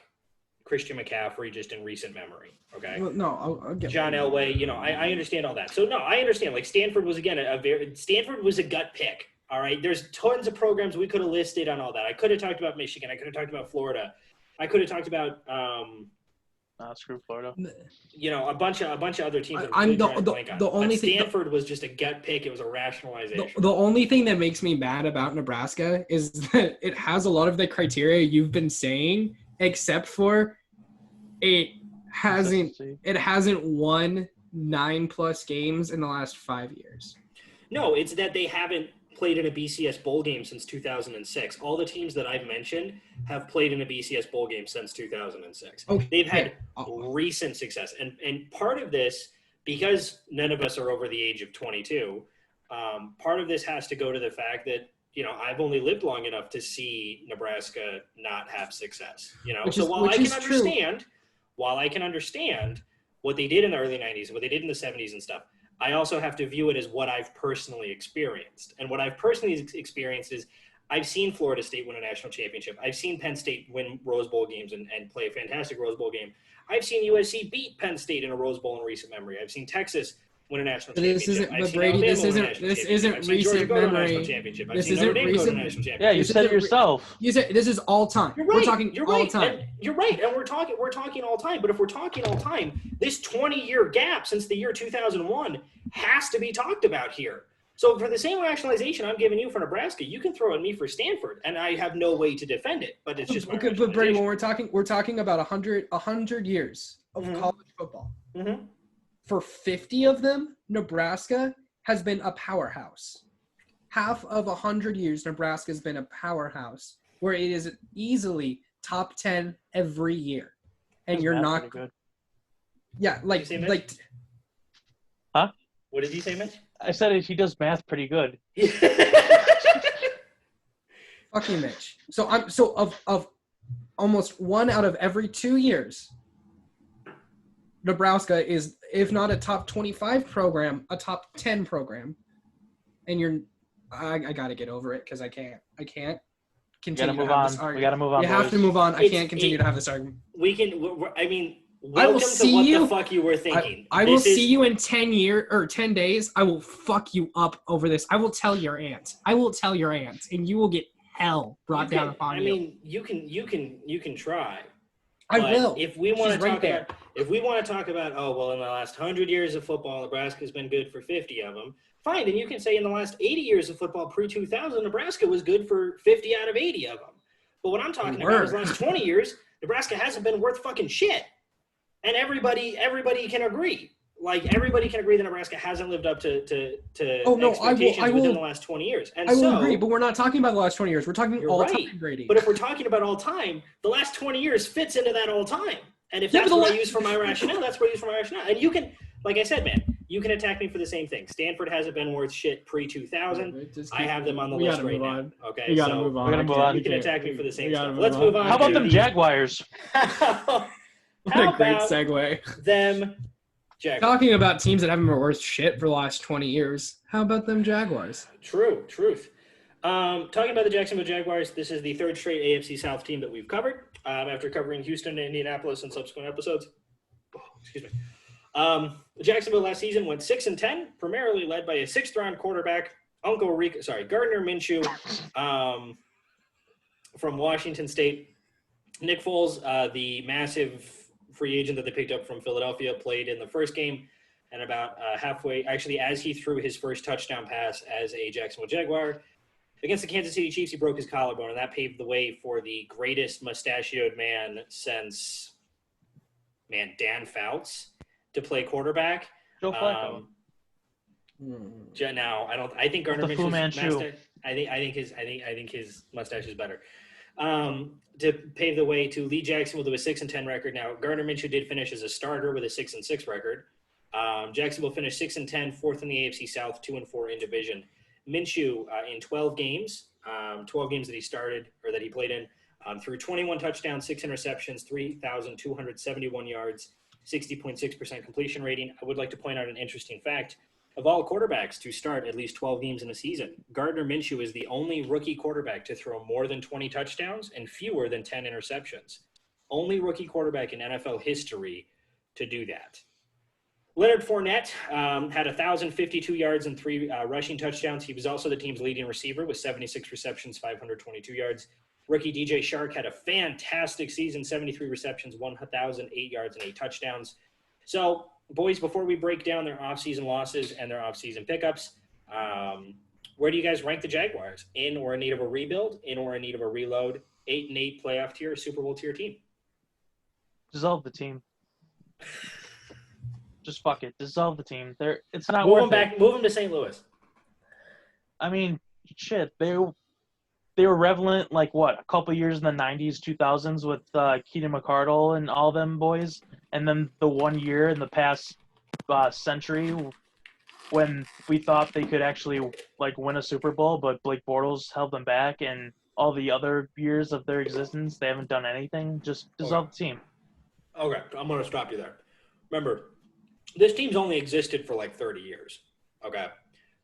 Christian McCaffrey, just in recent memory. Okay. Well, no, I'll get John Elway. You know, I understand all that. So no, I understand. Like, Stanford was again Stanford was a gut pick. All right. There's tons of programs we could have listed on all that. I could have talked about Michigan. I could have talked about Florida. I could have talked about screw Florida. You know, a bunch of other teams. The only thing Stanford was just a gut pick. It was a rationalization. The only thing that makes me mad about Nebraska is that it has a lot of the criteria you've been saying, except for it hasn't won 9+ games in the last 5 years. No, it's that they haven't played in a BCS bowl game since 2006. All the teams that I've mentioned have played in a BCS bowl game since 2006. Okay. They've had recent success. And part of this, because none of us are over the age of 22, part of this has to go to the fact that, you know, I've only lived long enough to see Nebraska not have success. You know, while I can understand what they did in the early 90s, what they did in the 70s and stuff, I also have to view it as what I've personally experienced. And what I've personally experienced is I've seen Florida State win a national championship. I've seen Penn State win Rose Bowl games and play a fantastic Rose Bowl game. I've seen USC beat Penn State in a Rose Bowl in recent memory. I've seen Texas win a national championship. This isn't recent memory. This isn't recent. Yeah, you said it yourself. You said this is all time. You're right. We're talking all time. You're right, and we're talking all time. But if we're talking all time, this 20-year gap since the year 2001 has to be talked about here. So for the same rationalization I'm giving you for Nebraska, you can throw at me for Stanford, and I have no way to defend it. But it's just okay. But Brady, when we're talking about 100 years. of Mhm. college football. Mm-hmm. For 50 of them, Nebraska has been a powerhouse. Half of 100 years, Nebraska has been a powerhouse where it is easily top 10 every year. And His you're math's not pretty good. Yeah, Did you say Mitch? Huh? What did you say, Mitch? I said he does math pretty good. fuck you, Mitch. So of almost 1 out of every 2 years, Nebraska is, if not a top 25 program, a top 10 program. And I gotta get over it because I can't continue to move have on. this We argument. gotta move on, We have boys. to move on. I It's- can't continue to have this argument. We can. I mean, I will welcome to see what you- the fuck you were thinking. I will This is- see you in 10 days. I will fuck you up over this. I will tell your aunt. And you will get hell brought down upon I you. mean, you can try. I But will. If we want She's to right talk there. about, if we want to talk about, oh well, in the last 100 years of football, Nebraska's been good for 50 of them. Fine, and you can say in the last 80 years of football, pre-2000, Nebraska was good for 50 out of 80 of them. But what I'm talking about is the last 20 years, Nebraska hasn't been worth fucking shit, and everybody can agree. Like everybody can agree that Nebraska hasn't lived up to expectations within the last 20 years. And I will agree, but we're not talking about the last 20 years. We're talking You're all-time right. grading. But if we're talking about all time, the last 20 years fits into that all time. And if Yeah, that's but what I use for my rationale, that's what I use for my rationale. And you can, like I said, man, you can attack me for the same thing. Stanford hasn't been worth shit pre-2000. I have them on the list right now. Okay, We gotta move on. We're gonna move on. You can attack me for the same We gotta stuff. move Let's move on. How about to them the- Jaguars? How What a great about segue. them Jaguars? Talking about teams that haven't been worth shit for the last 20 years. How about them Jaguars? Truth. Talking about the Jacksonville Jaguars, this is the third straight AFC South team that we've covered after covering Houston and Indianapolis in subsequent episodes. Oh, excuse me. Jacksonville last season went 6-10, primarily led by a sixth-round quarterback, Gardner Minshew from Washington State. Nick Foles, the massive free agent that they picked up from Philadelphia, played in the first game, and about halfway, actually, as he threw his first touchdown pass as a Jacksonville Jaguar against the Kansas City Chiefs, he broke his collarbone, and that paved the way for the greatest mustachioed man since, Dan Fouts to play quarterback. Joe Flacco. Now, I think Gardner With the Fu Minshew's Manchu. mustache. I think his mustache is better. To pave the way to lead Jacksonville to a 6-10 record. Now, Gardner Minshew did finish as a starter with a 6-6 record. Jacksonville finished 6-10, fourth in the AFC South, 2-4 in division. Minshew in 12 games that he started or that he played in, threw 21 touchdowns, 6 interceptions, 3,271 yards, 60.6% completion rating. I would like to point out an interesting fact. Of all quarterbacks to start at least 12 games in a season, Gardner Minshew is the only rookie quarterback to throw more than 20 touchdowns and fewer than 10 interceptions. Only rookie quarterback in NFL history to do that. Leonard Fournette had 1,052 yards and 3 rushing touchdowns. He was also the team's leading receiver with 76 receptions, 522 yards. Rookie DJ Shark had a fantastic season, 73 receptions, 1,008 yards, and 8 touchdowns. So, boys, before we break down their offseason losses and their offseason pickups, where do you guys rank the Jaguars? In or in need of a rebuild? In or in need of a reload? 8-8 playoff tier, Super Bowl tier team? Dissolve the team. Just fuck it. Dissolve the team. It's not Move worth them back. it. Move them to St. Louis. I mean, shit. They were relevant like what, a couple years in the 90s, 2000s with Keenan McCardle and all them boys, and then the 1 year in the past century when we thought they could actually like win a Super Bowl, but Blake Bortles held them back, and all the other years of their existence they haven't done anything. Just dissolve the team. Okay, I'm going to stop you there. Remember, this team's only existed for like 30 years. Okay,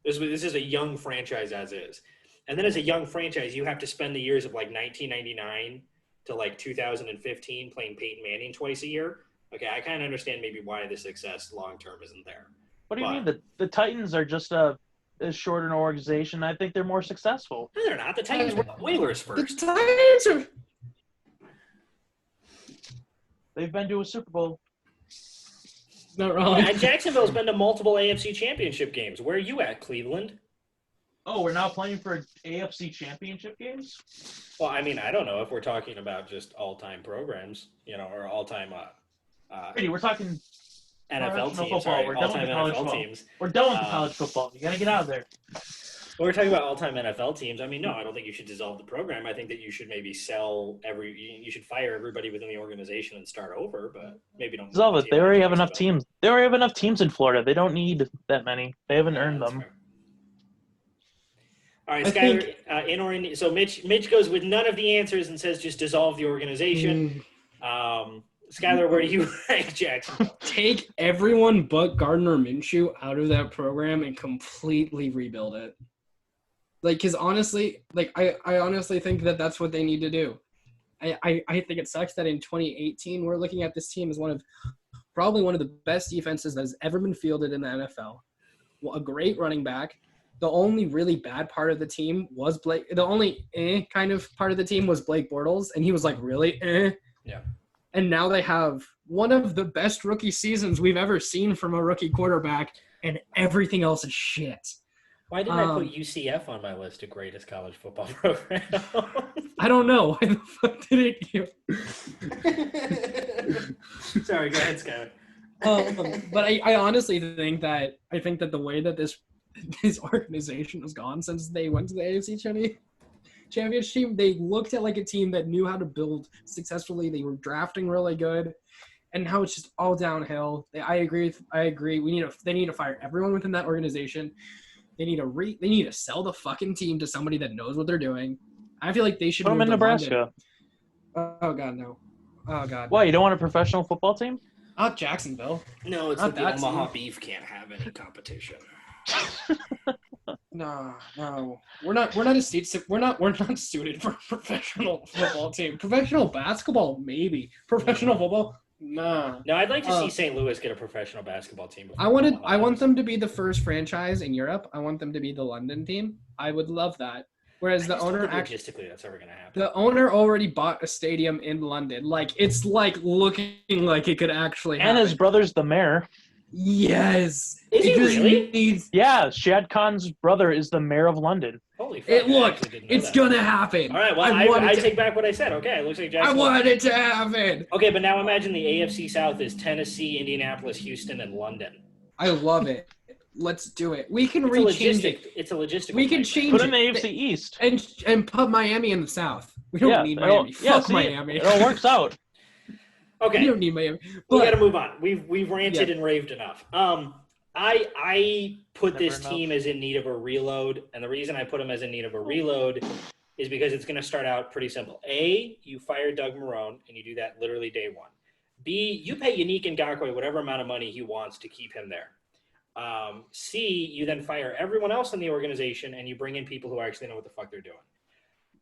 this is a young franchise as is. And then as a young franchise, you have to spend the years of like 1999 to like 2015 playing Peyton Manning twice a year. Okay, I kind of understand maybe why the success long-term isn't there. What do you mean? The Titans are just a shorter organization. I think they're more successful. No, they're not. The Titans were the Oilers first. The Titans are... They've been to a Super Bowl. Not wrong. Yeah, and Jacksonville's been to multiple AFC championship games. Where are you at, Cleveland? Oh, we're now playing for AFC championship games? Well, I mean, I don't know if we're talking about just all-time programs, or all-time Brady, we're talking NFL professional teams, football. right? We're done All-time with the college NFL football. teams. We're done with the college football. You got to get out of there. Well, we're talking about all-time NFL teams. I mean, no, I don't think you should dissolve the program. I think that you should maybe you should fire everybody within the organization and start over, but maybe don't Dissolve it. They already have enough teams. They already have enough teams in Florida. They don't need that many. They haven't earned them. Fair. All right, Skyler, so Mitch goes with none of the answers and says just dissolve the organization. Skyler, where do you rank Jacksonville? Take everyone but Gardner Minshew out of that program and completely rebuild it. Like, because honestly, I honestly think that that's what they need to do. I think it sucks that in 2018 we're looking at this team as probably one of the best defenses that has ever been fielded in the NFL. Well, a great running back. The only really bad part of the team was Blake. The only kind of part of the team was Blake Bortles, and he was like really Yeah. And now they have one of the best rookie seasons we've ever seen from a rookie quarterback, and everything else is shit. Why didn't I put UCF on my list of greatest college football programs? I don't know. Why the fuck did you? Sorry, go ahead, Skyler. But I honestly think that the way that this organization has gone since they went to the AFC Championship team, they looked at like a team that knew how to build successfully. They were drafting really good, and now it's just all downhill. I agree. They need to fire everyone within that organization. They need to sell the fucking team to somebody that knows what they're doing. I feel like they should Put them in Nebraska. Oh God, no. Oh God. Why, you don't want a professional football team? Not Jacksonville. No, it's Not like the that Omaha team. Beef can't have any competition. No. We're not suited for a professional football team. Professional basketball, maybe. Professional football, nah. No, I'd like to see St. Louis get a professional basketball team. I want them to be the first franchise in Europe. I want them to be the London team. I would love that. Whereas the owner logistically, that's never going to happen. The owner already bought a stadium in London. Like, it's like looking like it could actually happen. And his brother's the mayor. Yes. Is he really? Yeah, Shad Khan's brother is the mayor of London. Holy fuck. It's going to happen. All right, well, I take back what I said. Okay, it looks like Jacksonville. I wanted it to happen. Okay, but now imagine the AFC South is Tennessee, Indianapolis, Houston, and London. I love it. Let's do it. We can rechange it. It's a logistical. We can change it. Put it. in the AFC East. And put Miami in the South. We don't need Miami. Fuck Miami. It all works out. Okay. We don't need Miami. We got to move on. We've ranted and raved enough. I put this team as in need of a reload, and the reason I put them as in need of a reload is because it's going to start out pretty simple. A, you fire Doug Marrone, and you do that literally day one. B, you pay Yannick Ngakoue whatever amount of money he wants to keep him there. C, you then fire everyone else in the organization, and you bring in people who actually know what the fuck they're doing.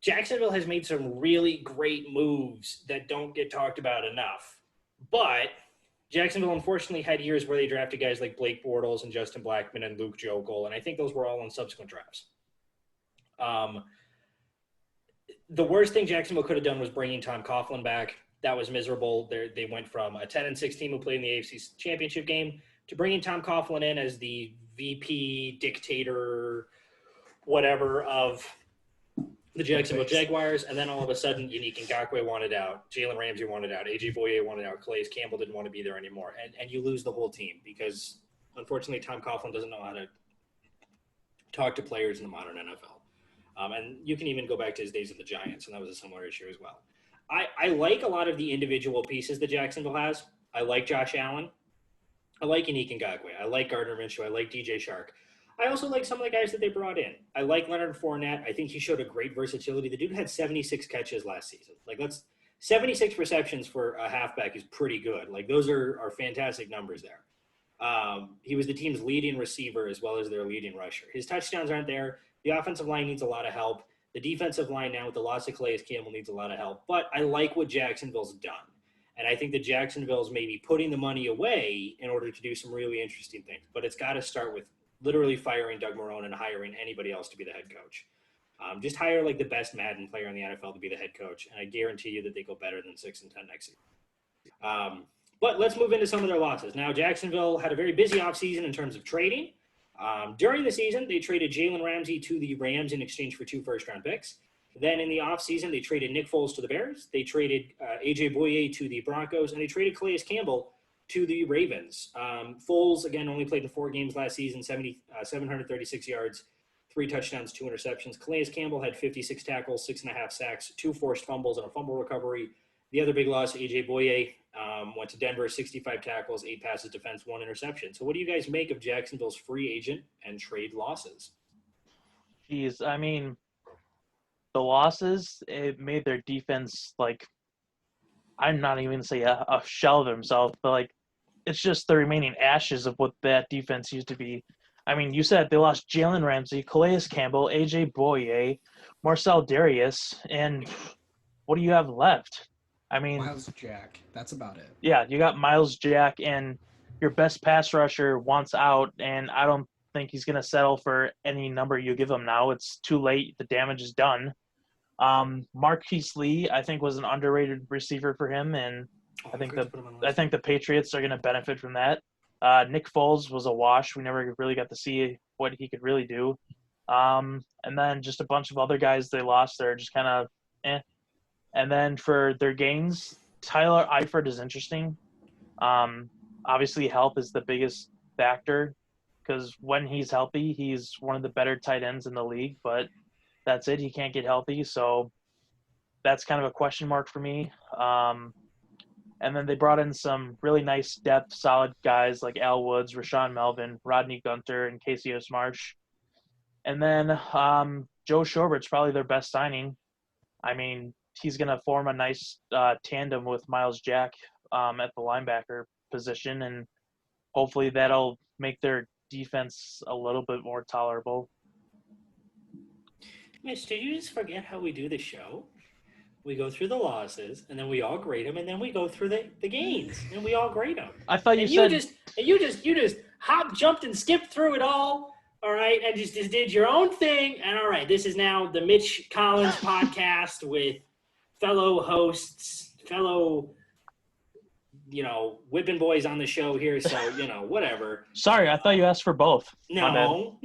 Jacksonville has made some really great moves that don't get talked about enough, but Jacksonville unfortunately had years where they drafted guys like Blake Bortles and Justin Blackmon and Luke Jokel, and I think those were all in subsequent drafts. The worst thing Jacksonville could have done was bringing Tom Coughlin back. That was miserable. They went from a 10-6 team who played in the AFC Championship game to bringing Tom Coughlin in as the VP, dictator, whatever of the Jacksonville Jaguars, and then all of a sudden, Yannick Ngakoue wanted out, Jalen Ramsey wanted out, AJ Boye wanted out, Calais Campbell didn't want to be there anymore, and you lose the whole team because, unfortunately, Tom Coughlin doesn't know how to talk to players in the modern NFL. And you can even go back to his days at the Giants, and that was a similar issue as well. I like a lot of the individual pieces that Jacksonville has. I like Josh Allen. I like Yannick Ngakoue. I like Gardner Minshew. I like DJ Shark. I also like some of the guys that they brought in. I like Leonard Fournette. I think he showed a great versatility. The dude had 76 catches last season. Like, that's 76 receptions for a halfback is pretty good. Like, those are fantastic numbers there. He was the team's leading receiver as well as their leading rusher. His touchdowns aren't there. The offensive line needs a lot of help. The defensive line now with the loss of Calais Campbell needs a lot of help. But I like what Jacksonville's done. And I think that Jacksonville's maybe putting the money away in order to do some really interesting things. But it's got to start with literally firing Doug Marrone and hiring anybody else to be the head coach. Just hire like the best Madden player in the NFL to be the head coach, and I guarantee you that they go better than 6-10 next season. But let's move into some of their losses. Now, Jacksonville had a very busy offseason in terms of trading. During the season, they traded Jalen Ramsey to the Rams in exchange for 2 first-round picks. Then in the offseason, they traded Nick Foles to the Bears. They traded A.J. Boye to the Broncos, and they traded Calais Campbell to the Ravens. Foles, again, only played in 4 games last season, 736 yards, 3 touchdowns, 2 interceptions. Calais Campbell had 56 tackles, 6.5 sacks, 2 forced fumbles, and a fumble recovery. The other big loss, A.J. Boye, went to Denver, 65 tackles, 8 passes defense, 1 interception. So what do you guys make of Jacksonville's free agent and trade losses? Jeez, I mean, the losses, it made their defense, like, I'm not even going to say a shell of themselves, but, like, it's just the remaining ashes of what that defense used to be. I mean, you said they lost Jalen Ramsey, Calais Campbell, A.J. Boye, Marcel Darius, and what do you have left? I mean, Miles Jack. That's about it. Yeah, you got Miles Jack, and your best pass rusher wants out, and I don't think he's going to settle for any number you give him now. It's too late. The damage is done. Marquise Lee, I think, was an underrated receiver for him, and I think the Patriots are going to benefit from that. Nick Foles was a wash. We never really got to see what he could really do. And then just a bunch of other guys they lost. They're just kind of eh. And then for their gains, Tyler Eifert is interesting. Obviously, health is the biggest factor because when he's healthy, he's one of the better tight ends in the league. But that's it. He can't get healthy. So that's kind of a question mark for me. And then they brought in some really nice depth, solid guys like Al Woods, Rashawn Melvin, Rodney Gunter, and Casey Marsh. And then Joe Schobert's probably their best signing. I mean, he's going to form a nice tandem with Miles Jack at the linebacker position, and hopefully that'll make their defense a little bit more tolerable. Mitch, did you just forget how we do the show? We go through the losses, and then we all grade them, and then we go through the gains, and we all grade them. I thought you said you just hop, jumped, and skipped through it all right, and just did your own thing. And all right, this is now the Mitch Collins podcast with fellow hosts, fellow, whipping boys on the show here. So, whatever. Sorry, I thought you asked for both. No.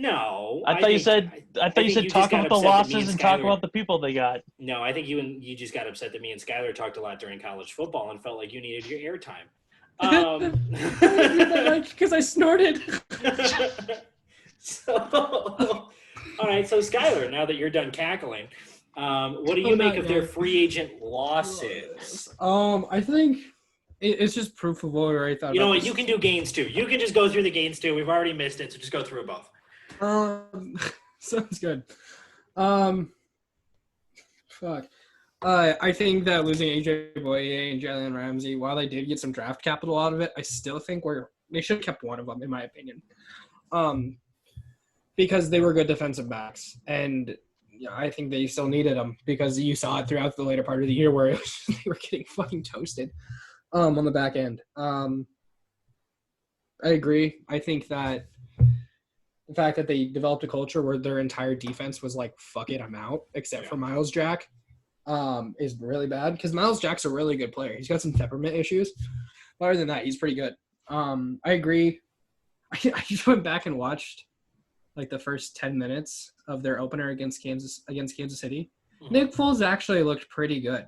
I thought you said talk about the losses and talk about the people they got. No, I think you just got upset that me and Skylar talked a lot during college football and felt like you needed your airtime. Because I snorted. So, all right. So, Skylar, now that you're done cackling, what do you make of their free agent losses? I think it's just proof of what I thought. You know what? You can do gains too. You can just go through the gains too. We've already missed it, so just go through it both. Sounds good. I think that losing A.J. Boye and Jalen Ramsey, while they did get some draft capital out of it, I still think they should have kept one of them, in my opinion. Because they were good defensive backs, and I think they still needed them because you saw it throughout the later part of the year where they were getting fucking toasted on the back end. I agree. I think that the fact that they developed a culture where their entire defense was like, fuck it, I'm out, except for Miles Jack, is really bad because Miles Jack's a really good player. He's got some temperament issues. But other than that, he's pretty good. I agree. I just went back and watched like the first 10 minutes of their opener against Kansas City. Mm-hmm. Nick Foles actually looked pretty good.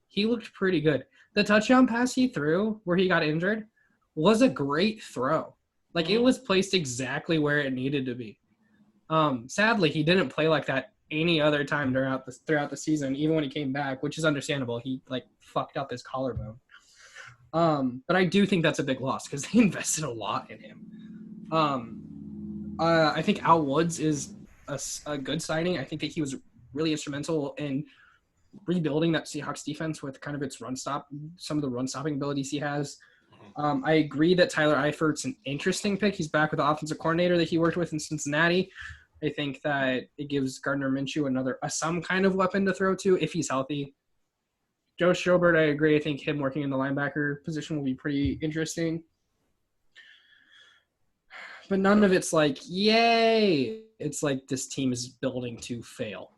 He looked pretty good. The touchdown pass he threw where he got injured was a great throw. Like, it was placed exactly where it needed to be. Sadly, he didn't play like that any other time throughout the season, even when he came back, which is understandable. He, fucked up his collarbone. But I do think that's a big loss because they invested a lot in him. I think Al Woods is a good signing. I think that he was really instrumental in rebuilding that Seahawks defense with kind of some of the run-stopping abilities he has. I agree that Tyler Eifert's an interesting pick. He's back with the offensive coordinator that he worked with in Cincinnati. I think that it gives Gardner Minshew some kind of weapon to throw to if he's healthy. Joe Schobert, I agree. I think him working in the linebacker position will be pretty interesting. But none of it's like, yay. It's like this team is building to fail.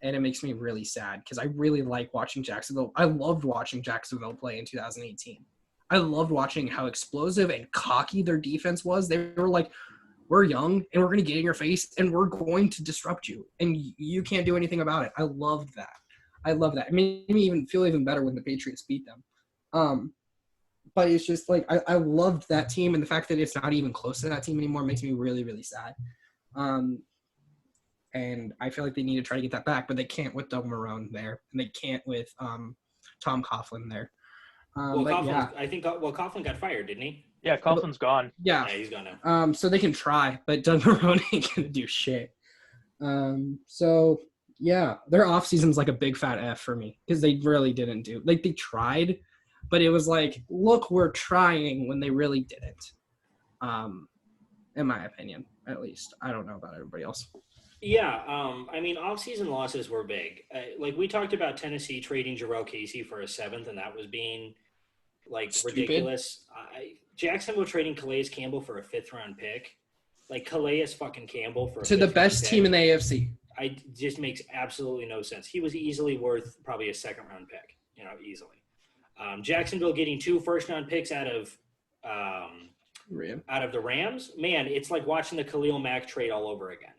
And it makes me really sad because I really like watching Jacksonville. I loved watching Jacksonville play in 2018. I loved watching how explosive and cocky their defense was. They were like, we're young and we're going to get in your face and we're going to disrupt you. And you can't do anything about it. I loved that. It made me even feel even better when the Patriots beat them. but it's just like I loved that team, and the fact that it's not even close to that team anymore makes me really, really sad. And I feel like they need to try to get that back, but they can't with Doug Marrone there, and they can't with Tom Coughlin there. Well, but Coughlin, yeah, I think Coughlin got fired, didn't he? Yeah, Coughlin's gone. yeah. Yeah, he's gone now. So they can try, but Doug Marrone ain't gonna do shit. So yeah, their off season's like a big fat F for me because they really didn't do like they tried, but it was like, look, we're trying when they really didn't. In my opinion, at least. I don't know about everybody else. Yeah, I mean, off-season losses were big. Like we talked about Tennessee trading Jarrell Casey for a 7th, and that was being like Stupid. ridiculous. Jacksonville trading Calais Campbell for a 5th-round pick, like Calais fucking Campbell for to the best team in the AFC. Just makes absolutely no sense. He was easily worth probably a 2nd-round pick, easily. Jacksonville getting 2 first-round picks out of the Rams. Man, it's like watching the Khalil Mack trade all over again.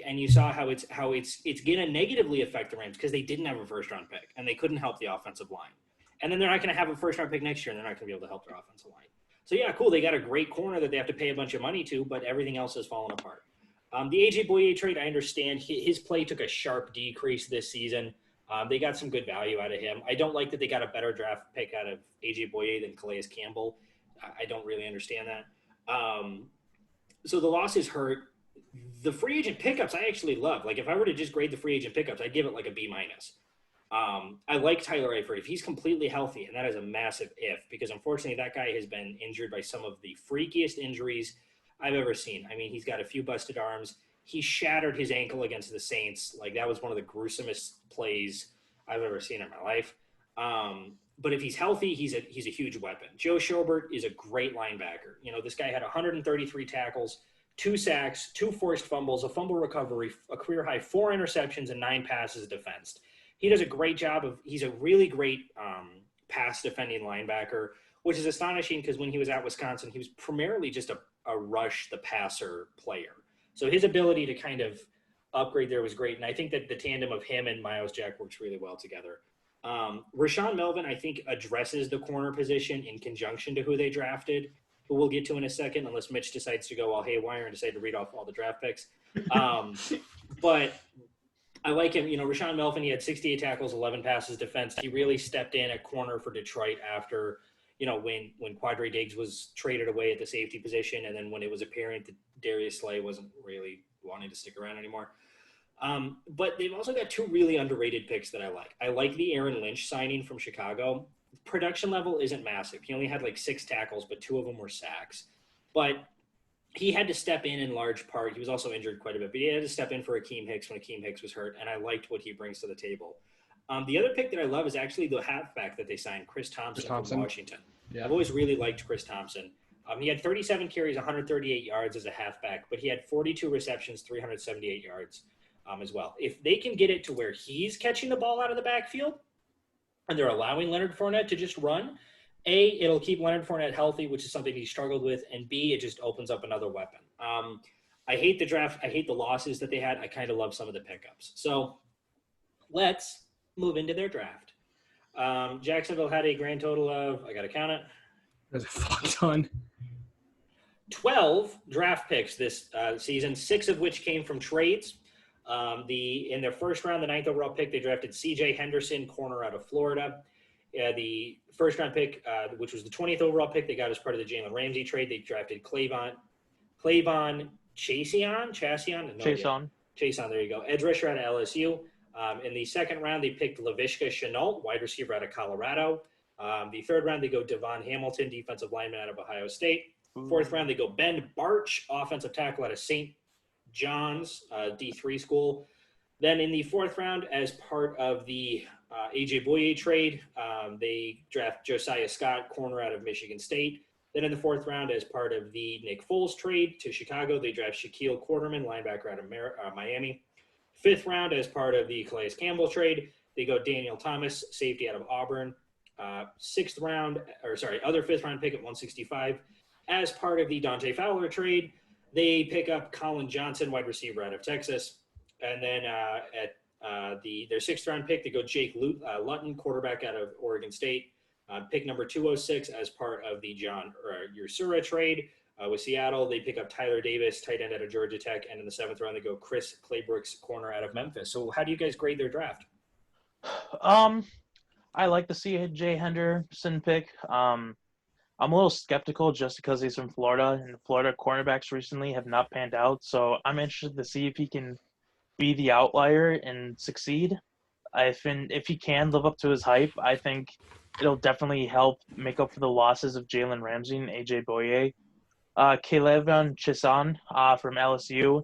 And you saw how it's going to negatively affect the Rams because they didn't have a 1st-round pick and they couldn't help the offensive line. And then they're not going to have a 1st-round pick next year and they're not going to be able to help their offensive line. So yeah, cool. They got a great corner that they have to pay a bunch of money to, but everything else has fallen apart. The AJ Bouye trade, I understand his play took a sharp decrease this season. They got some good value out of him. I don't like that they got a better draft pick out of AJ Bouye than Calais Campbell. I don't really understand that. So the losses hurt. The free agent pickups I actually love. Like if I were to just grade the free agent pickups, I'd give it like a B-. I like Tyler Eifert if he's completely healthy, and that is a massive if because unfortunately that guy has been injured by some of the freakiest injuries I've ever seen. I mean, he's got a few busted arms. He shattered his ankle against the Saints. Like that was one of the gruesomest plays I've ever seen in my life. But if he's healthy, he's a huge weapon. Joe Schobert is a great linebacker. This guy had 133 tackles, 2 sacks, 2 forced fumbles, a fumble recovery, a career high 4 interceptions, and 9 passes defensed. He does a great job he's a really great pass defending linebacker, which is astonishing because when he was at Wisconsin, he was primarily just a rush the passer player. So his ability to kind of upgrade there was great. And I think that the tandem of him and Miles Jack works really well together. Rashawn Melvin, I think, addresses the corner position in conjunction to who they drafted, who we'll get to in a second, unless Mitch decides to go all haywire and decide to read off all the draft picks. But I like him. Rashawn Melvin, he had 68 tackles, 11 passes defense. He really stepped in at corner for Detroit after, when Quadre Diggs was traded away at the safety position, and then when it was apparent that Darius Slay wasn't really wanting to stick around anymore. But they've also got 2 really underrated picks that I like. I like the Aaron Lynch signing from Chicago. Production level isn't massive. He only had like 6 tackles, but 2 of them were sacks. But he had to step in large part. He was also injured quite a bit, but he had to step in for Akeem Hicks when Akeem Hicks was hurt, and I liked what he brings to the table. The other pick that I love is actually the halfback that they signed, Chris Thompson from Washington. Yeah. I've always really liked Chris Thompson. He had 37 carries, 138 yards as a halfback, but he had 42 receptions, 378 yards as well. If they can get it to where he's catching the ball out of the backfield and they're allowing Leonard Fournette to just run, A, it'll keep Leonard Fournette healthy, which is something he struggled with, and B, it just opens up another weapon. I hate the draft. I hate the losses that they had. I kind of love some of the pickups. So let's move into their draft. Jacksonville had a grand total of, I got to count it. There's a fuck ton. 12 draft picks this season, 6 of which came from trades. In their first round, the 9th overall pick, they drafted C.J. Henderson, corner out of Florida. The first round pick, which was the 20th overall pick, they got as part of the Jalen Ramsey trade. They drafted Clavon Chason. There you go. Edge rusher out of LSU. In the second round, they picked Laviska Shenault, wide receiver out of Colorado. The third round, they go Devon Hamilton, defensive lineman out of Ohio State. Fourth round, they go Ben Barch, offensive tackle out of St. John's D3 school. Then in the fourth round, as part of the AJ Bouye trade, they draft Josiah Scott, corner out of Michigan State. Then in the fourth round, as part of the Nick Foles trade to Chicago, they draft Shaquille Quarterman, linebacker out of Miami. Fifth round, as part of the Calais Campbell trade, they go Daniel Thomas, safety out of Auburn. Other fifth round pick at 165. As part of the Dante Fowler trade, they pick up Colin Johnson, wide receiver out of Texas. And then at their sixth round pick, they go Jake Luton, quarterback out of Oregon State. Pick number 206 as part of the John Ursura trade with Seattle. They pick up Tyler Davis, tight end out of Georgia Tech, and in the 7th round they go Chris Claybrooks, corner out of Memphis. So how do you guys grade their draft? I like the C.J. Henderson pick. I'm a little skeptical just because he's from Florida, and Florida cornerbacks recently have not panned out. So I'm interested to see if he can be the outlier and succeed. If he can live up to his hype, I think it'll definitely help make up for the losses of Jalen Ramsey and A.J. Boye. Kalevan Chisan from LSU.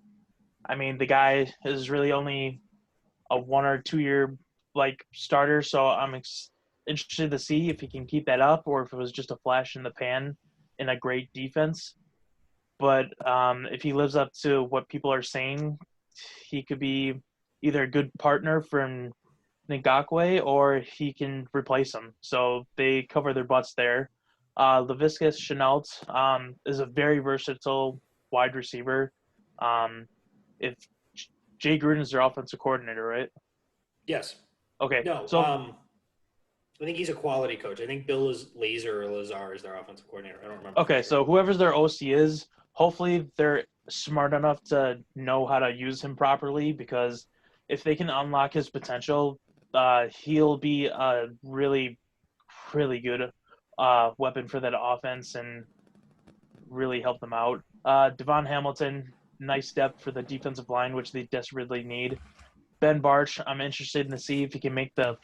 I mean, the guy is really only a 1 or 2 year starter, so I'm interested to see if he can keep that up or if it was just a flash in the pan in a great defense. But if he lives up to what people are saying, he could be either a good partner for Ngakwe or he can replace him. So they cover their butts there. Laviska Shenault is a very versatile wide receiver. If Jay Gruden's their offensive coordinator, right? Yes. Okay. No. So I think he's a quality coach. I think Bill Lazar or Lazar is their offensive coordinator. I don't remember. okay, so whoever's their OC is, hopefully they're smart enough to know how to use him properly, because if they can unlock his potential, he'll be a really, really good weapon for that offense and really help them out. Devon Hamilton, nice depth for the defensive line, which they desperately need. Ben Barch, I'm interested in to see if he can make the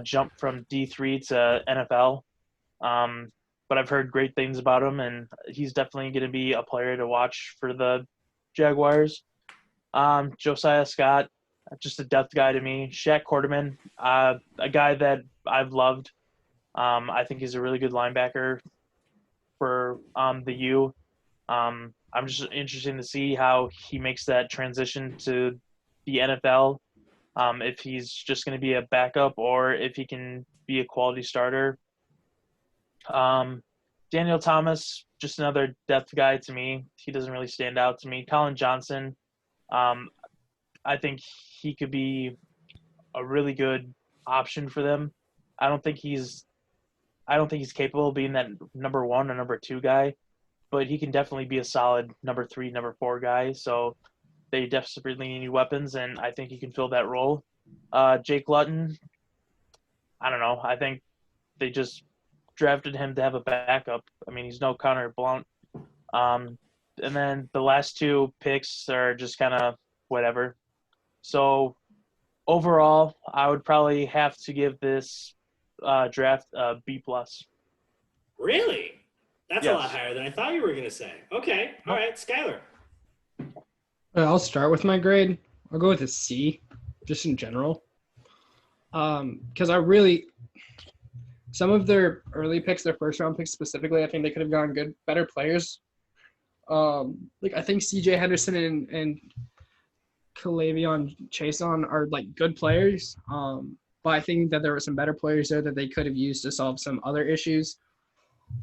jump from D3 to NFL. But I've heard great things about him, and he's definitely going to be a player to watch for the Jaguars. Josiah Scott, just a depth guy to me. Shaq Quarterman, a guy that I've loved. I think he's a really good linebacker for the U. I'm just interested to see how he makes that transition to the NFL. If he's just going to be a backup or if he can be a quality starter. Daniel Thomas, just another depth guy to me. He doesn't really stand out to me. Colin Johnson, I think he could be a really good option for them. I don't think he's capable of being that number 1 or number 2 guy, but he can definitely be a solid number 3, number 4 guy. So they desperately need weapons, and I think he can fill that role. Jake Luton, I don't know. I think they just drafted him to have a backup. I mean, he's no Connor Blount. And then the last 2 picks are just kind of whatever. So overall, I would probably have to give this draft a B+. Really? That's Yes. a lot higher than I thought you were going to say. Okay. All right, Skylar. I'll start with my grade. I'll go with a C, just in general. Because some of their early picks, their first round picks specifically, I think they could have gotten better players. I think C.J. Henderson and Kalavion Chason are good players. But I think that there were some better players there that they could have used to solve some other issues.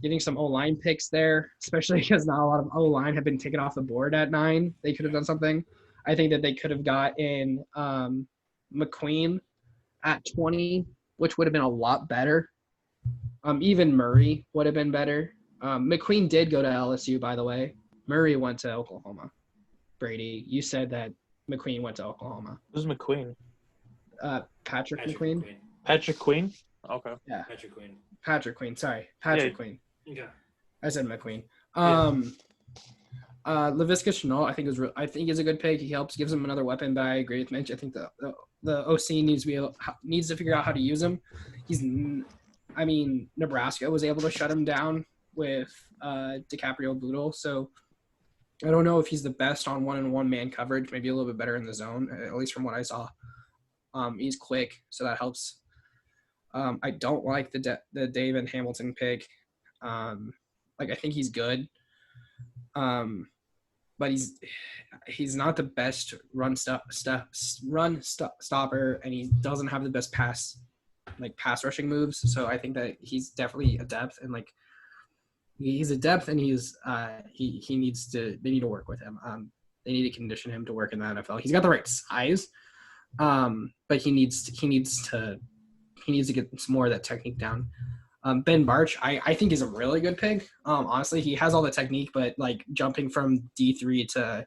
Getting some O-line picks there, especially because not a lot of O-line have been taken off the board at 9. They could have done something. I think that they could have got in McQueen at 20, which would have been a lot better. Even Murray would have been better. McQueen did go to LSU, by the way. Murray went to Oklahoma. Brady, you said that McQueen went to Oklahoma. Who's McQueen? Patrick McQueen. Patrick Queen? Okay. Yeah. Patrick Queen. Sorry. Queen. Okay. I said McQueen. Yeah. Laviska Shenault, I think is a good pick. He gives him another weapon. But I agree with Mitch. I think the OC needs to figure out how to use him. Nebraska was able to shut him down with DiCaprio Boodle. So I don't know if he's the best on one-on-one man coverage. Maybe a little bit better in the zone, at least from what I saw. He's quick, so that helps. I don't like the David Hamilton pick. I think he's good. But he's not the best run stopper, and he doesn't have the best pass rushing moves. So I think that he's definitely a depth, and he's a depth, and they need to work with him. They need to condition him to work in the NFL. He's got the right size, but he needs to get some more of that technique down. Ben Barch, I think is a really good pick. Honestly, he has all the technique, but like jumping from D3 to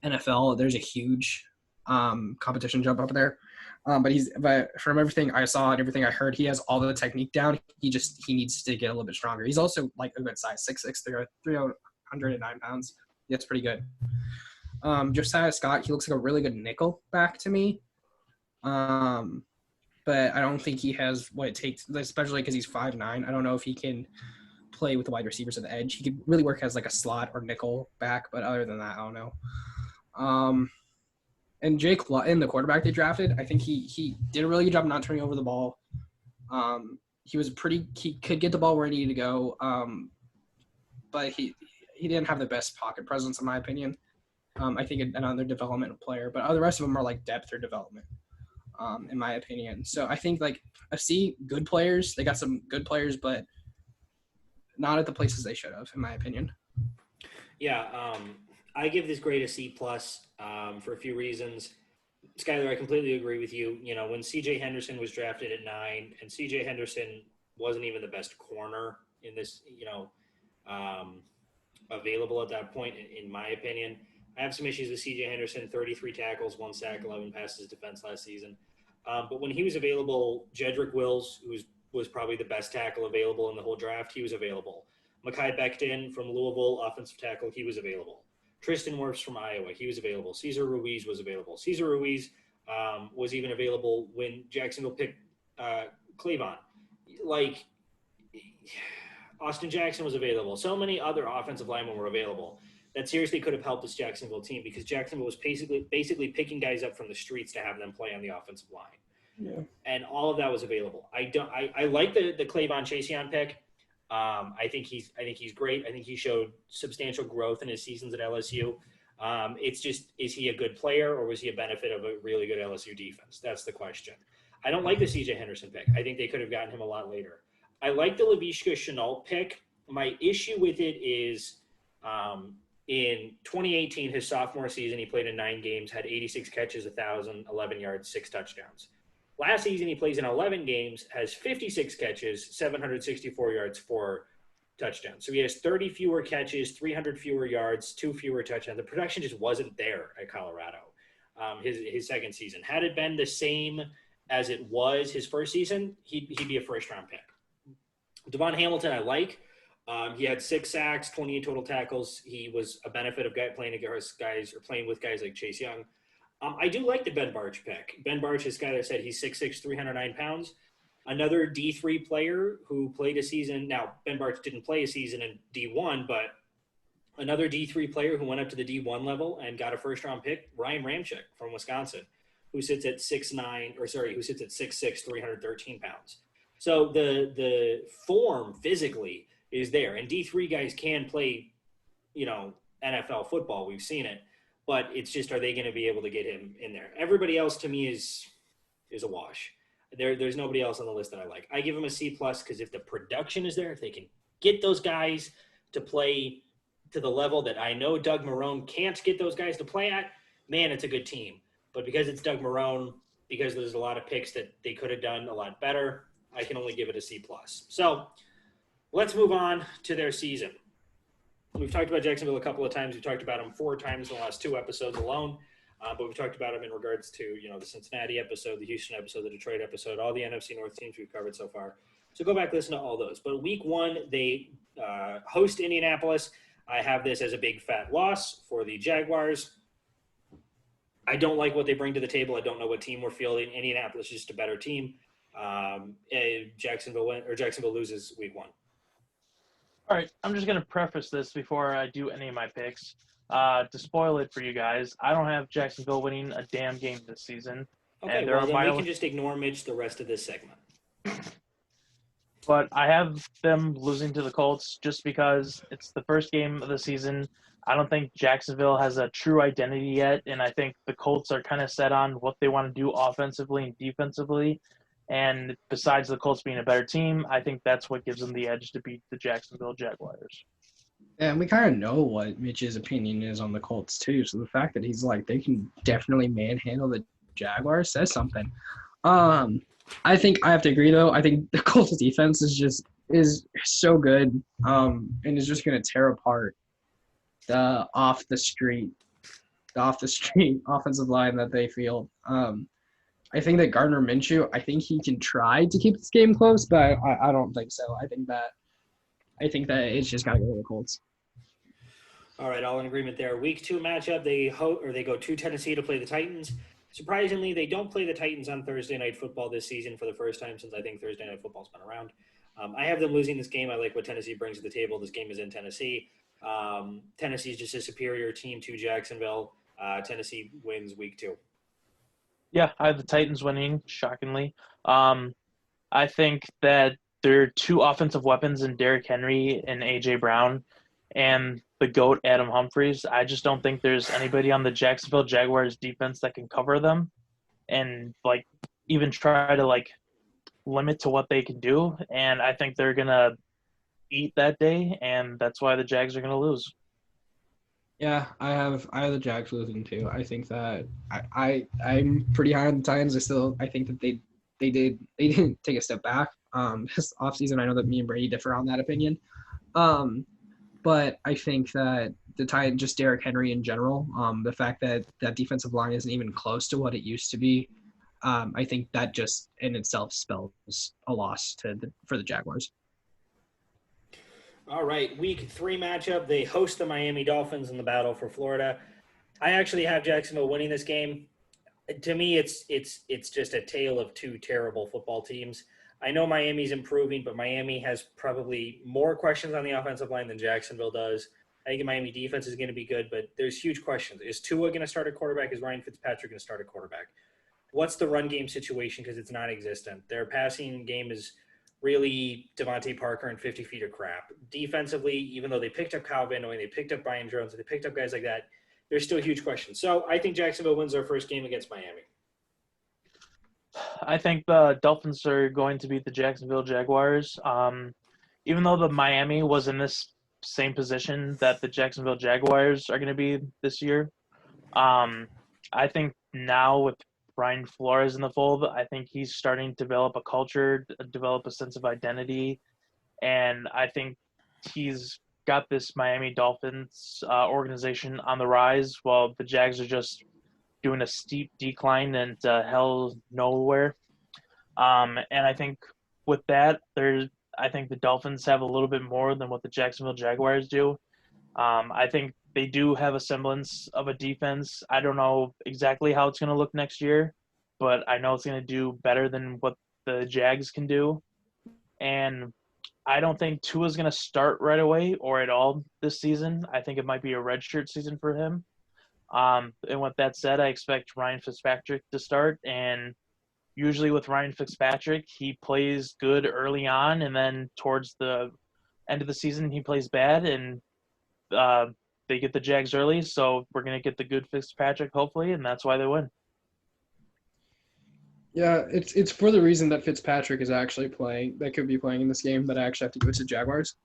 NFL, there's a huge competition jump up there. But from everything I saw and everything I heard, he has all the technique down. He needs to get a little bit stronger. He's also like a good size, 6'6", 309 pounds. That's pretty good. Josiah Scott, he looks like a really good nickel back to me. But I don't think he has what it takes, especially because he's 5'9". I don't know if he can play with the wide receivers at the edge. He could really work as like a slot or nickel back, but other than that, I don't know. And Jake Luton, the quarterback they drafted, I think he did a really good job not turning over the ball. He could get the ball where he needed to go, but he didn't have the best pocket presence in my opinion. I think another development player, but the rest of them are like depth or development, in my opinion. So I think like FC, good players. They got some good players, but not at the places they should have, in my opinion. Yeah, I give this grade a C+ for a few reasons. Skyler, I completely agree with you. You know, when C.J. Henderson was drafted at 9, and C.J. Henderson wasn't even the best corner in this, available at that point, in my opinion. I have some issues with C.J. Henderson, 33 tackles, 1 sack, 11 passes defense last season. But when he was available, Jedrick Wills, who was probably the best tackle available in the whole draft, he was available. Mekhi Becton from Louisville, offensive tackle, he was available. Tristan Wirfs from Iowa, he was available. Cesar Ruiz was available. Cesar Ruiz was even available when Jacksonville picked Cleavon. Like, Austin Jackson was available. So many other offensive linemen were available that seriously could have helped this Jacksonville team, because Jacksonville was basically picking guys up from the streets to have them play on the offensive line. Yeah. And all of that was available. I like the Cleavon Chaseon pick. I think he's great. I think he showed substantial growth in his seasons at LSU. It's just, is he a good player, or was he a benefit of a really good LSU defense? That's the question. I don't like the C.J. Henderson pick. I think they could have gotten him a lot later. I like the Laviska Shenault pick. My issue with it is in 2018, his sophomore season, he played in 9 games, had 86 catches, 1,011 yards, 6 touchdowns. Last season, he plays in 11 games, has 56 catches, 764 yards, 4 touchdowns. So he has 30 fewer catches, 300 fewer yards, 2 fewer touchdowns. The production just wasn't there at Colorado his second season. Had it been the same as it was his first season, he'd be a first-round pick. Devon Hamilton, I like. He had 6 sacks, 28 total tackles. He was a benefit of playing with guys like Chase Young. I do like the Ben Barch pick. Ben Barch, this guy that said he's 6'6", 309 pounds. Another D3 player who played a season. Now, Ben Barch didn't play a season in D1, but another D3 player who went up to the D1 level and got a first-round pick, Ryan Ramczyk from Wisconsin, who sits at 6'6", 313 pounds. So the form physically is there. And D3 guys can play, NFL football. We've seen it. But it's just, are they going to be able to get him in there? Everybody else to me is a wash. There's nobody else on the list that I like. I give him a C+ because if the production is there, if they can get those guys to play to the level that I know Doug Marrone can't get those guys to play at, man, it's a good team. But because it's Doug Marrone, because there's a lot of picks that they could have done a lot better, I can only give it a C+. So let's move on to their season. We've talked about Jacksonville a couple of times. We've talked about them 4 times in the last 2 episodes alone. But we've talked about them in regards to, the Cincinnati episode, the Houston episode, the Detroit episode, all the NFC North teams we've covered so far. So go back, listen to all those. But week 1, they host Indianapolis. I have this as a big fat loss for the Jaguars. I don't like what they bring to the table. I don't know what team we're fielding. Indianapolis is just a better team. Jacksonville loses week 1. All right, I'm just going to preface this before I do any of my picks. To spoil it for you guys, I don't have Jacksonville winning a damn game this season. Okay, well, then we can just ignore Mitch the rest of this segment. But I have them losing to the Colts just because it's the first game of the season. I don't think Jacksonville has a true identity yet, and I think the Colts are kind of set on what they want to do offensively and defensively. And besides the Colts being a better team, I think that's what gives them the edge to beat the Jacksonville Jaguars. Yeah, and we kind of know what Mitch's opinion is on the Colts, too. So the fact that he's like, they can definitely manhandle the Jaguars says something. I think I have to agree, though. I think the Colts' defense is just is so good, and is just going to tear apart the off the street offensive line that they field. I think that Gardner Minshew, I think he can try to keep this game close, but I don't think so. I think that it's just got to go to the Colts. All right, all in agreement there. Week 2 matchup, they go to Tennessee to play the Titans. Surprisingly, they don't play the Titans on Thursday Night Football this season for the first time since I think Thursday Night Football's been around. I have them losing this game. I like what Tennessee brings to the table. This game is in Tennessee. Tennessee's just a superior team to Jacksonville. Tennessee wins week 2. Yeah, I have the Titans winning, shockingly. I think that there are two offensive weapons in Derrick Henry and A.J. Brown and the GOAT, Adam Humphries. I just don't think there's anybody on the Jacksonville Jaguars defense that can cover them and, even try to, limit to what they can do. And I think they're going to eat that day, and that's why the Jags are going to lose. Yeah, I have the Jags losing too. I think that I'm pretty high on the Titans. I think that they didn't take a step back this offseason. I know that me and Brady differ on that opinion. But I think that the Titans, just Derrick Henry in general, the fact that that defensive line isn't even close to what it used to be, I think that just in itself spells a loss for the Jaguars. All right, week 3 matchup. They host the Miami Dolphins in the battle for Florida. I actually have Jacksonville winning this game. To me, it's just a tale of two terrible football teams. I know Miami's improving, but Miami has probably more questions on the offensive line than Jacksonville does. I think the Miami defense is going to be good, but there's huge questions. Is Tua going to start a quarterback? Is Ryan Fitzpatrick going to start a quarterback? What's the run game situation? Because it's non-existent. Their passing game is really Devontae Parker and 50 feet of crap. Defensively, even though they picked up Kyle Van Noy, they picked up Brian Jones, they picked up guys like that, there's still huge questions. So I think Jacksonville wins their first game against Miami. I think the Dolphins are going to beat the Jacksonville Jaguars. Even though the Miami was in this same position that the Jacksonville Jaguars are going to be this year, I think now with Brian Flores in the fold, I think he's starting to develop a culture, develop a sense of identity, and I think he's got this Miami Dolphins organization on the rise while the Jags are just doing a steep decline and hell nowhere. And I think with that, I think the Dolphins have a little bit more than what the Jacksonville Jaguars do. I think they do have a semblance of a defense. I don't know exactly how it's going to look next year, but I know it's going to do better than what the Jags can do. And I don't think Tua's going to start right away or at all this season. I think it might be a redshirt season for him. And with that said, I expect Ryan Fitzpatrick to start. And usually with Ryan Fitzpatrick, he plays good early on, and then towards the end of the season, he plays bad, and they get the Jags early. So we're going to get the good Fitzpatrick, hopefully, and that's why they win. Yeah, it's for the reason that Fitzpatrick is actually playing, that could be playing in this game, that I actually have to go to Jaguars.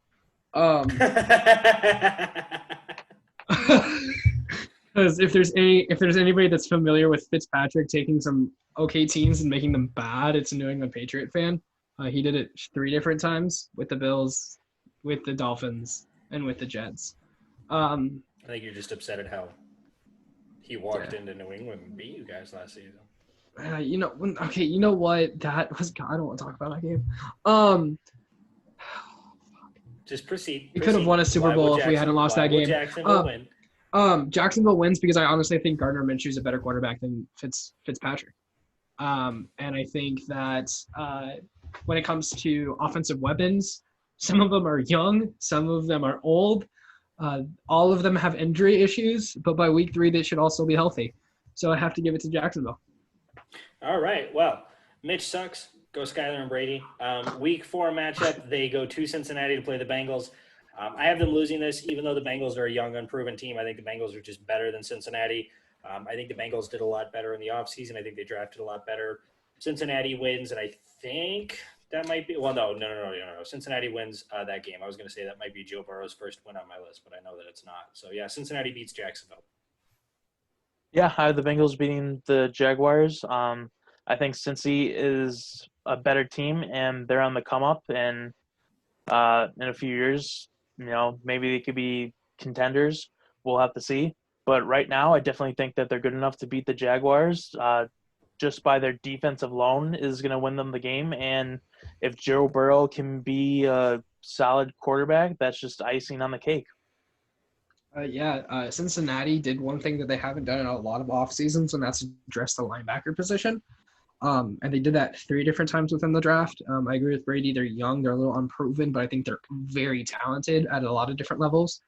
Because if there's anybody that's familiar with Fitzpatrick taking some okay teams and making them bad, it's a New England Patriot fan. He did it 3 different times with the Bills, with the Dolphins, and with the Jets. I think you're just upset at how he walked into New England and beat you guys last season. You know what? That was, God, I don't want to talk about that game. Just proceed. We could have won a Super Bowl if we hadn't lost that game. Jacksonville win? Jacksonville wins because I honestly think Gardner Minshew is a better quarterback than Fitzpatrick. And I think that when it comes to offensive weapons, some of them are young, some of them are old. All of them have injury issues, but by week 3, they should also be healthy. So I have to give it to Jacksonville. All right. Well, Mitch sucks. Go Skyler and Brady. Week 4 matchup, they go to Cincinnati to play the Bengals. I have them losing this, even though the Bengals are a young, unproven team. I think the Bengals are just better than Cincinnati. I think the Bengals did a lot better in the offseason. I think they drafted a lot better. Cincinnati wins, and I think that might be – well, no. Cincinnati wins that game. I was going to say that might be Joe Burrow's first win on my list, but I know that it's not. So, yeah, Cincinnati beats Jacksonville. Yeah, I have the Bengals beating the Jaguars. I think Cincy is a better team, and they're on the come up. And in a few years. Maybe they could be contenders. We'll have to see. But right now, I definitely think that they're good enough to beat the Jaguars. Just by their defense alone is going to win them the game. And if Joe Burrow can be a solid quarterback, that's just icing on the cake. Cincinnati did one thing that they haven't done in a lot of off seasons, and that's address the linebacker position. And they did that 3 different times within the draft. I agree with Brady. They're young, they're a little unproven, but I think they're very talented at a lot of different levels.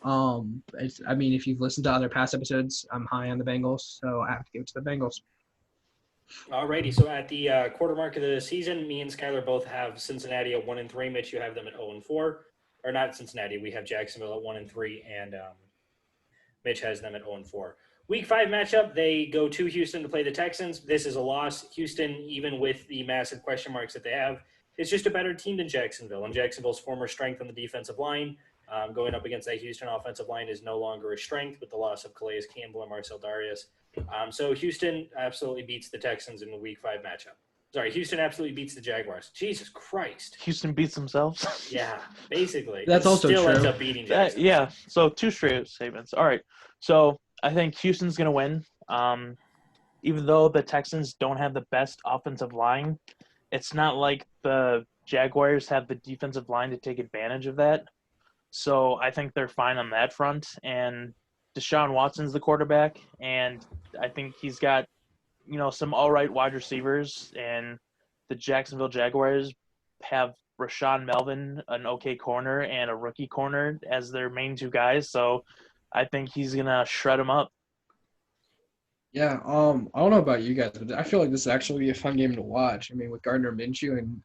If you've listened to other past episodes, I'm high on the Bengals, so I have to give it to the Bengals. Alrighty, so at the quarter mark of the season, me and Skylar both have Cincinnati at 1-3. Mitch, you have them at 0-4, or not Cincinnati. We have Jacksonville at 1-3, and Mitch has them at 0-4. Week 5 matchup, they go to Houston to play the Texans. This is a loss. Houston, even with the massive question marks that they have, is just a better team than Jacksonville. And Jacksonville's former strength on the defensive line, going up against that Houston offensive line, is no longer a strength with the loss of Calais Campbell and Marcel Darius. So Houston absolutely beats the Texans in the Week 5 matchup. Sorry, Houston absolutely beats the Jaguars. Jesus Christ. Houston beats themselves. Yeah, basically. That's also still true. Ends up beating Jacksonville. Yeah, so 2 straight statements. All right, so I think Houston's going to win. Even though the Texans don't have the best offensive line, it's not like the Jaguars have the defensive line to take advantage of that. So I think they're fine on that front. And Deshaun Watson's the quarterback, and I think he's got, some all right wide receivers. And the Jacksonville Jaguars have Rashawn Melvin, an okay corner, and a rookie corner as their main 2 guys. So I think he's going to shred them up. Yeah, I don't know about you guys, but I feel like this would actually be a fun game to watch. I mean, with Gardner Minshew and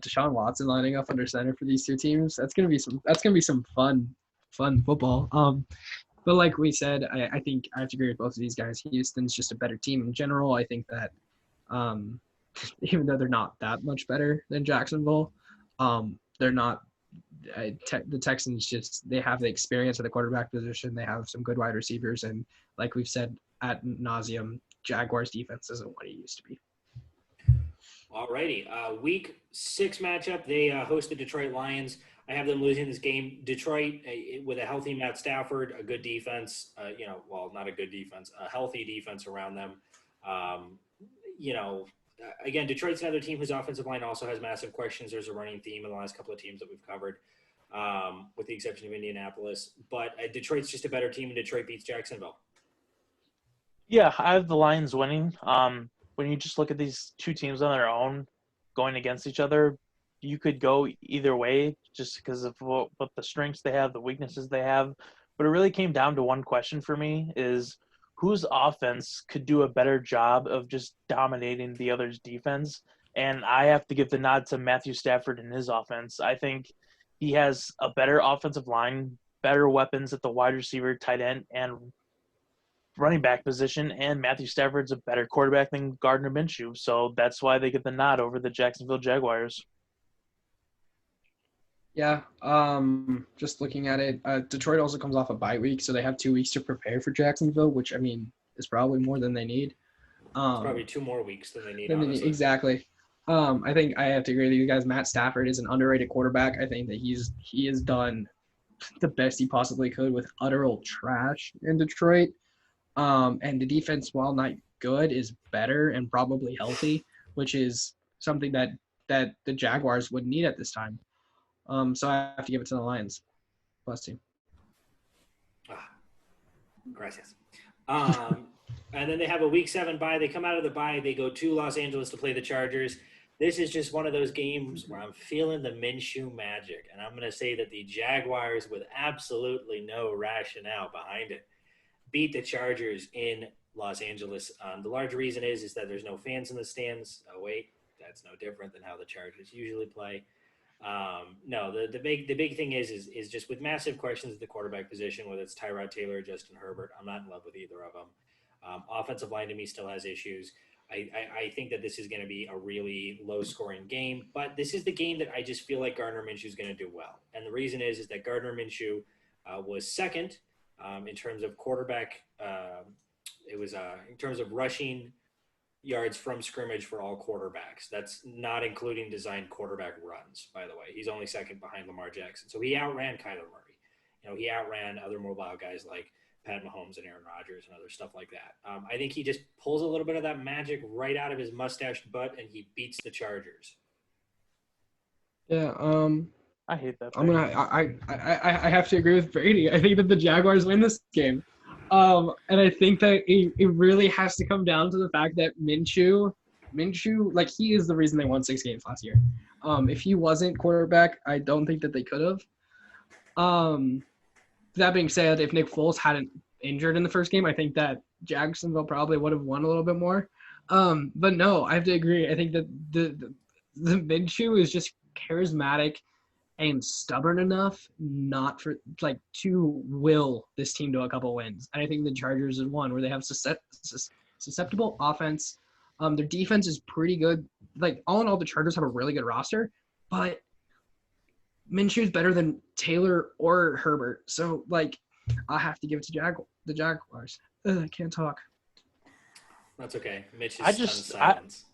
Deshaun Watson lining up under center for these 2 teams, that's gonna be some fun football. But like we said, I think I have to agree with both of these guys. Houston's just a better team in general. I think that even though they're not that much better than Jacksonville, they're not. The Texans they have the experience at the quarterback position. They have some good wide receivers, and like we've said ad nauseum, Jaguars defense isn't what it used to be. Alrighty, Week 6 matchup. They host the Detroit Lions. I have them losing this game. Detroit, with a healthy Matt Stafford, a good defense. Not a good defense, a healthy defense around them. Again, Detroit's another team whose offensive line also has massive questions. There's a running theme in the last couple of teams that we've covered, with the exception of Indianapolis. But Detroit's just a better team, and Detroit beats Jacksonville. Yeah, I have the Lions winning. When you just look at these 2 teams on their own going against each other, you could go either way just because of what the strengths they have, the weaknesses they have. But it really came down to one question for me is whose offense could do a better job of just dominating the other's defense? And I have to give the nod to Matthew Stafford and his offense. I think he has a better offensive line, better weapons at the wide receiver, tight end, and running back position, and Matthew Stafford's a better quarterback than Gardner Minshew. So that's why they get the nod over the Jacksonville Jaguars. Yeah, just looking at it, Detroit also comes off a bye week, so they have 2 weeks to prepare for Jacksonville, which, I mean, is probably more than they need. Probably 2 more weeks than they need, honestly. Exactly. I think I have to agree with you guys. Matt Stafford is an underrated quarterback. I think that he has done the best he possibly could with utter trash in Detroit. And the defense, while not good, is better and probably healthy, which is something that the Jaguars would need at this time. So I have to give it to the Lions. Bless you. Gracias. And then they have a Week 7 bye. They come out of the bye. They go to Los Angeles to play the Chargers. This is just one of those games where I'm feeling the Minshew magic. And I'm going to say that the Jaguars, with absolutely no rationale behind it, beat the Chargers in Los Angeles. The large reason is that there's no fans in the stands. Oh, wait, that's no different than how the Chargers usually play. The big thing is just with massive questions at the quarterback position, whether it's Tyrod Taylor or Justin Herbert. I'm not in love with either of them. Offensive line to me still has issues. I think that this is going to be a really low-scoring game, but this is the game that I just feel like Gardner Minshew is going to do well. And the reason is that Gardner Minshew was second in terms of quarterback. It was in terms of rushing yards from scrimmage for all quarterbacks. That's not including designed quarterback runs, by the way. He's only second behind Lamar Jackson. So he outran Kyler Murray. He outran other mobile guys like Pat Mahomes and Aaron Rodgers and other stuff like that. I think he just pulls a little bit of that magic right out of his mustached butt, and he beats the Chargers. Yeah, I hate that. I have to agree with Brady. I think that the Jaguars win this game. And I think that it really has to come down to the fact that Minshew, like, he is the reason they won 6 games last year. If he wasn't quarterback, I don't think that they could have. That being said, if Nick Foles hadn't injured in the first game, I think that Jacksonville probably would have won a little bit more. But no, I have to agree. I think that the Minshew is just charismatic and stubborn enough not for to will this team to a couple wins. And I think the Chargers is one where they have susceptible offense. Their defense is pretty good. Like, all in all, the Chargers have a really good roster, but Minshew's better than Taylor or Herbert. So, I have to give it to the Jaguars. I can't talk. That's okay. Mitch is silence.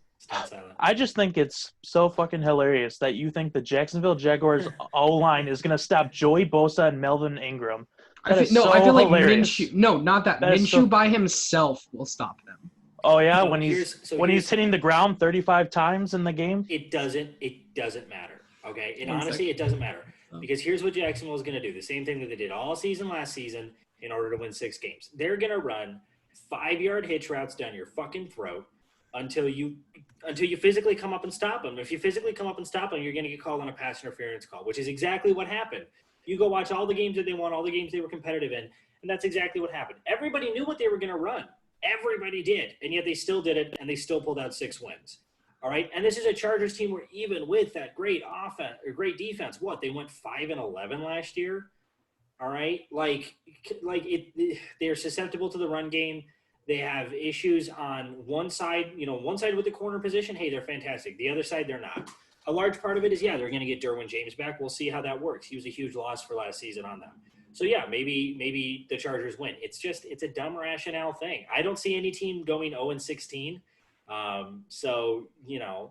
I just think it's so fucking hilarious that you think the Jacksonville Jaguars O-line is going to stop Joey Bosa and Melvin Ingram. I feel like Minshew. No, not that. Minshew by himself will stop them. Oh yeah, when he's hitting the ground 35 times in the game. It doesn't matter. Okay, and honestly, it doesn't matter because here's what Jacksonville is going to do: the same thing that they did all season last season in order to win 6 games. They're going to run 5-yard hitch routes down your fucking throat until you physically come up and stop them. If you physically come up and stop them, you're going to get called on a pass interference call, which is exactly what happened. You go watch all the games that they won, all the games they were competitive in, and that's exactly what happened. Everybody knew what they were going to run. Everybody did, and yet they still did it, and they still pulled out 6 wins. All right, and this is a Chargers team where even with that great offense or great defense, they went 5-11 last year. All right, they're susceptible to the run game. They have issues on one side, one side with the corner position. Hey, they're fantastic. The other side, they're not. A large part of it is, they're going to get Derwin James back. We'll see how that works. He was a huge loss for last season on them. So, maybe the Chargers win. It's a dumb rationale thing. I don't see any team going 0-16. So,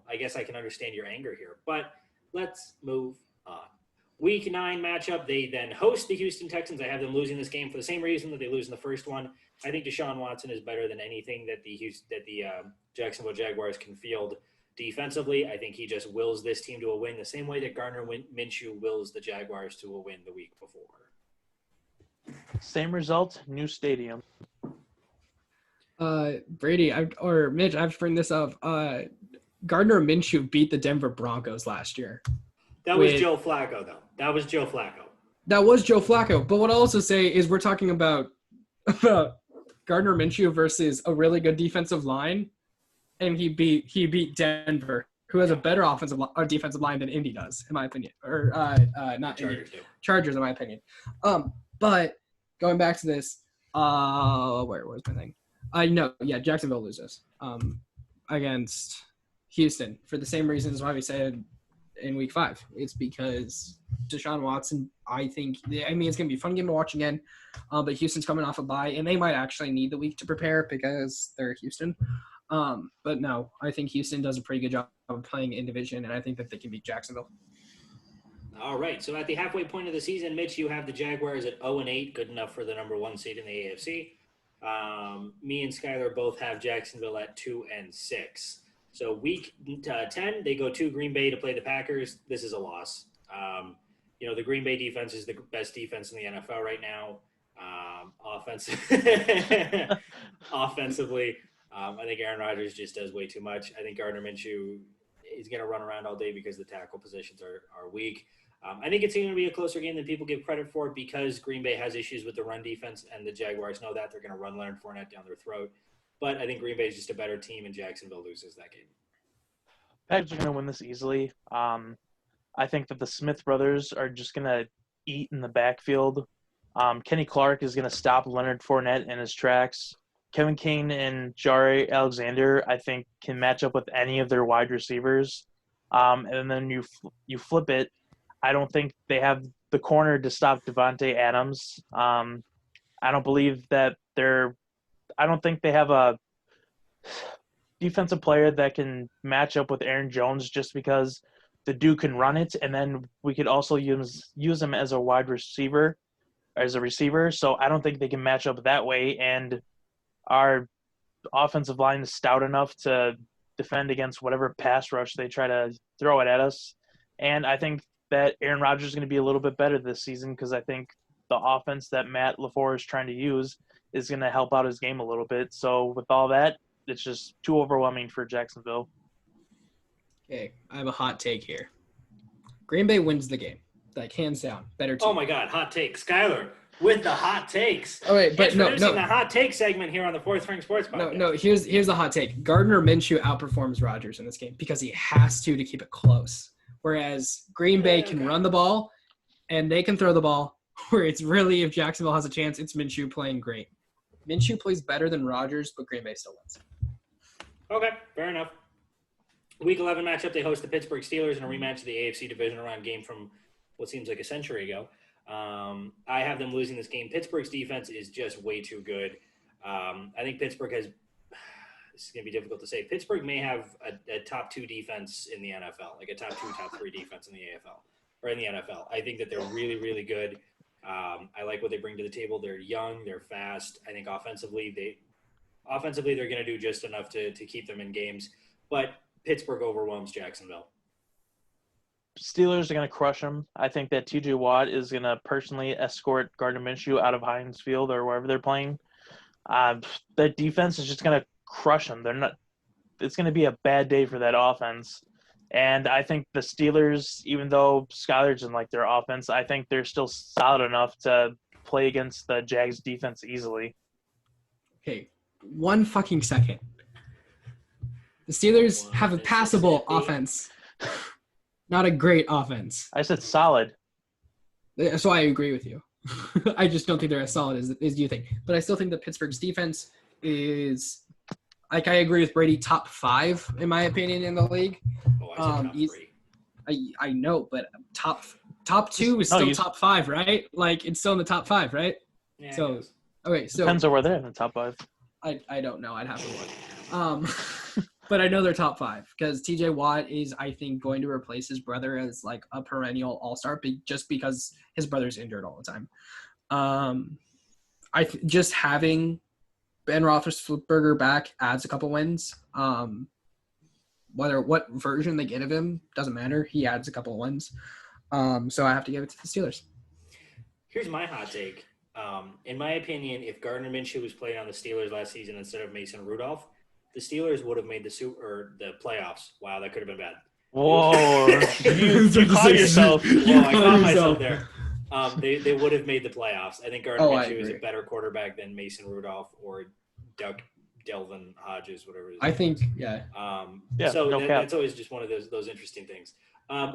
I guess I can understand your anger here. But let's move on. Week 9 matchup, they then host the Houston Texans. I have them losing this game for the same reason that they lose in the first one. I think Deshaun Watson is better than anything that the Jacksonville Jaguars can field defensively. I think he just wills this team to a win the same way that Gardner Minshew wills the Jaguars to a win the week before. Same result, new stadium. Brady, or Mitch, I have to bring this up. Gardner Minshew beat the Denver Broncos last year. That was Joe Flacco, though. That was Joe Flacco. But what I'll also say is we're talking about Gardner Minshew versus a really good defensive line, and he beat Denver, who has a better defensive line than Indy does, in my opinion, or not Chargers Indy, Chargers, in my opinion. But going back to this, where was my thing? Jacksonville loses against Houston for the same reasons why we said in week 5. It's because Deshaun Watson, it's going to be a fun game to watch again, but Houston's coming off a bye, and they might actually need the week to prepare because they're Houston. But no, I think Houston does a pretty good job of playing in division, and I think that they can beat Jacksonville. All right, so at the halfway point of the season, Mitch, you have the Jaguars at 0-8, good enough for the number 1 seed in the AFC. Me and Skylar both have Jacksonville at 2-6. So week 10, they go to Green Bay to play the Packers. This is a loss. The Green Bay defense is the best defense in the NFL right now. Offensively, I think Aaron Rodgers just does way too much. I think Gardner Minshew is going to run around all day because the tackle positions are weak. I think it's going to be a closer game than people give credit for because Green Bay has issues with the run defense, and the Jaguars know that. They're going to run Leonard Fournette down their throat. But I think Green Bay is just a better team, and Jacksonville loses that game. Packers are going to win this easily. I think that the Smith brothers are just going to eat in the backfield. Kenny Clark is going to stop Leonard Fournette in his tracks. Kevin Kane and Jaire Alexander, I think, can match up with any of their wide receivers. And then you flip it. I don't think they have the corner to stop Devontae Adams. I don't believe that I don't think they have defensive player that can match up with Aaron Jones just because the dude can run it, and then we could also use him as a wide receiver, as a receiver. So I don't think they can match up that way, and our offensive line is stout enough to defend against whatever pass rush they try to throw it at us. And I think that Aaron Rodgers is going to be a little bit better this season because I think the offense that Matt LaFleur is trying to use is going to help out his game a little bit. So with all that, it's just too overwhelming for Jacksonville. Okay, I have a hot take here. Green Bay wins the game, like hands down. Better team. Oh my God, hot take, Skyler with the hot takes. Oh wait, but no. The hot take segment here on the Fourth Ring Sports Podcast. No. Here's the hot take. Gardner Minshew outperforms Rodgers in this game because he has to keep it close. Whereas Green Bay can run the ball, and they can throw the ball. Where it's really, if Jacksonville has a chance, it's Minshew playing great. Minshew plays better than Rodgers, but Green Bay still wins. Okay, fair enough. Week 11 matchup, they host the Pittsburgh Steelers in a rematch of the AFC division round game from what seems like a century ago. I have them losing this game. Pittsburgh's defense is just way too good. I think Pittsburgh has – this is going to be difficult to say. Pittsburgh may have a top 2 defense in the NFL, like a top 2, top 3 defense in the AFL or in the NFL. I think that they're really, really good. I like what they bring to the table. They're young. They're fast. I think offensively they're going to do just enough to keep them in games. But Pittsburgh overwhelms Jacksonville. Steelers are going to crush them. I think that T.J. Watt is going to personally escort Gardner Minshew out of Heinz Field or wherever they're playing. That defense is just going to crush them. It's going to be a bad day for that offense. And I think the Steelers, even though Skyler doesn't like their offense, I think they're still solid enough to play against the Jags defense easily. Okay, 1 fucking second. The Steelers have a passable offense, not a great offense. I said solid. So I agree with you. I just don't think they're as solid as you think. But I still think that Pittsburgh's defense is, like, I agree with Brady, top 5 in my opinion in the league. Oh, I said top 3. I know, but top 2 is still top 5, right? Like, it's still in the top 5, right? Yeah, so okay, so depends on where they're in the top 5. I don't know. I'd have to look. But I know they're top 5 because T.J. Watt is, I think, going to replace his brother as like a perennial all-star just because his brother's injured all the time. Just having Ben Roethlisberger back adds a couple wins. What version they get of him doesn't matter. He adds a couple of wins. So I have to give it to the Steelers. Here's my hot take. In my opinion, if Gardner Minshew was playing on the Steelers last season instead of Mason Rudolph, the Steelers would have made the playoffs. Wow, that could have been bad. Whoa. you caught yourself. Well, I caught myself there. They would have made the playoffs. I think Gardner Minshew is a better quarterback than Mason Rudolph or Delvin Hodges, whatever it is. I think, yeah. That's always just one of those interesting things.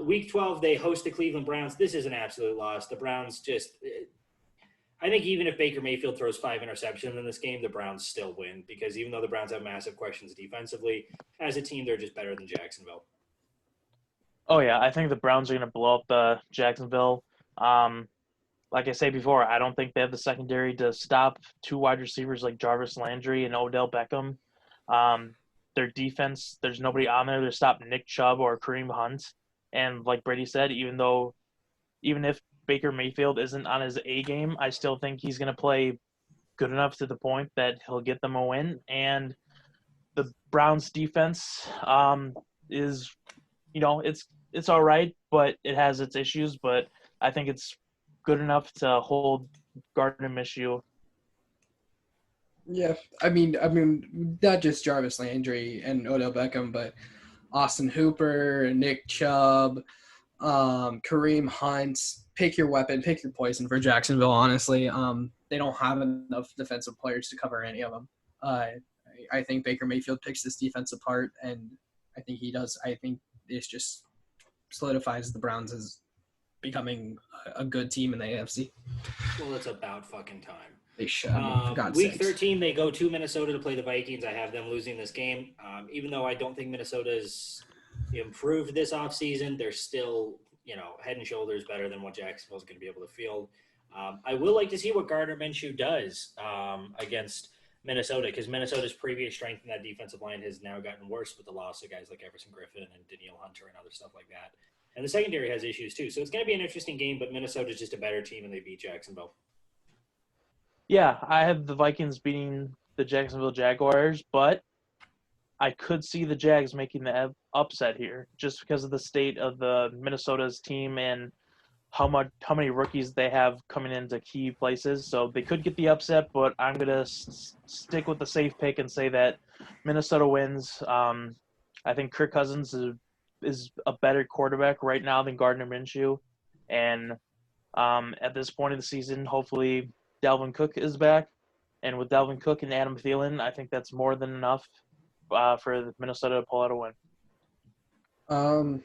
Week 12, they host the Cleveland Browns. This is an absolute loss. The Browns just I think even if Baker Mayfield throws 5 interceptions in this game, the Browns still win because even though the Browns have massive questions defensively, as a team, they're just better than Jacksonville. Oh, yeah. I think the Browns are going to blow up the Jacksonville. Like I said before, I don't think they have the secondary to stop 2 wide receivers like Jarvis Landry and Odell Beckham. Their defense, there's nobody on there to stop Nick Chubb or Kareem Hunt. And like Brady said, even if Baker Mayfield isn't on his A game, I still think he's going to play good enough to the point that he'll get them a win. And the Browns defense is, it's all right, but it has its issues. But I think it's good enough to hold Gardner Minshew. Yeah, I mean, not just Jarvis Landry and Odell Beckham, but Austin Hooper, Nick Chubb, Kareem Hunt. Pick your weapon, pick your poison for Jacksonville, honestly. They don't have enough defensive players to cover any of them. I think Baker Mayfield picks this defense apart, and I think he does. I think it just solidifies the Browns as becoming a good team in the AFC. Well, it's about fucking time. They should. Week 13, they go to Minnesota to play the Vikings. I have them losing this game. Even though I don't think Minnesota's improved this offseason, they're still – head and shoulders better than what Jacksonville's going to be able to field. I will like to see what Gardner Minshew does against Minnesota, because Minnesota's previous strength in that defensive line has now gotten worse with the loss of guys like Everson Griffin and Danielle Hunter and other stuff like that. And the secondary has issues too. So it's going to be an interesting game, but Minnesota's just a better team and they beat Jacksonville. Yeah, I have the Vikings beating the Jacksonville Jaguars, but I could see the Jags making the upset here just because of the state of the Minnesota's team and how many rookies they have coming into key places. So they could get the upset, but I'm going to stick with the safe pick and say that Minnesota wins. I think Kirk Cousins is a better quarterback right now than Gardner Minshew. And at this point of the season, hopefully Dalvin Cook is back. And with Dalvin Cook and Adam Thielen, I think that's more than enough for Minnesota to pull out a win.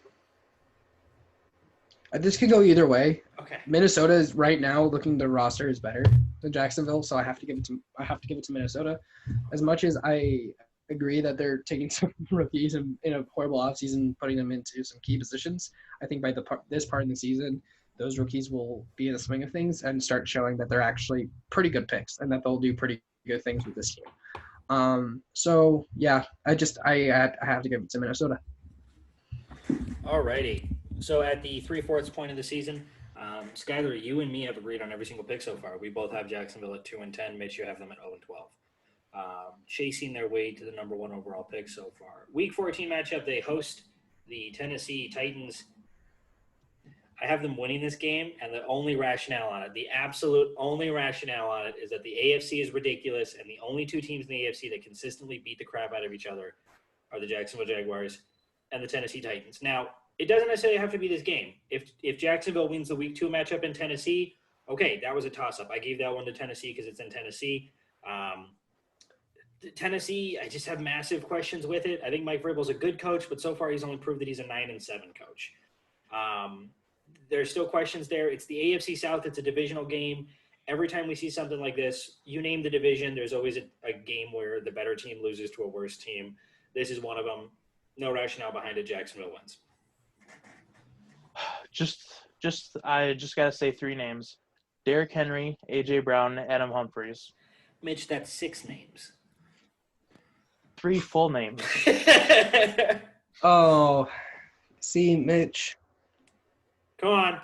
This could go either way. Okay. Minnesota is right now looking the roster is better than Jacksonville, so I have to give it to Minnesota. As much as I agree that they're taking some rookies in a horrible offseason, putting them into some key positions, I think by this part of the season, those rookies will be in the swing of things and start showing that they're actually pretty good picks and that they'll do pretty good things with this team. So yeah, I have to give it to Minnesota. Alrighty. So at the 3/4 point of the season, Skyler, you and me have agreed on every single pick so far. We both have Jacksonville at 2-10. Mitch, you have them at 0-12. Chasing their way to the number 1 overall pick so far. Week 14 matchup, they host the Tennessee Titans. I have them winning this game, and the only rationale on it, the absolute only rationale on it, is that the AFC is ridiculous, and the only 2 teams in the AFC that consistently beat the crap out of each other are the Jacksonville Jaguars and the Tennessee Titans. Now, it doesn't necessarily have to be this game. If Jacksonville wins the Week 2 matchup in Tennessee, okay, that was a toss-up. I gave that one to Tennessee because it's in Tennessee. Tennessee, I just have massive questions with it. I think Mike Vrabel's a good coach, but so far he's only proved that he's a 9-7 coach. There's still questions there. It's the AFC South. It's a divisional game. Every time we see something like this, you name the division, there's always a game where the better team loses to a worse team. This is one of them. No rationale behind it. Jacksonville wins. I just got to say 3 names. Derrick Henry, A.J. Brown, Adam Humphries. Mitch, that's 6 names. 3 full names. Oh, see, Mitch. Come on,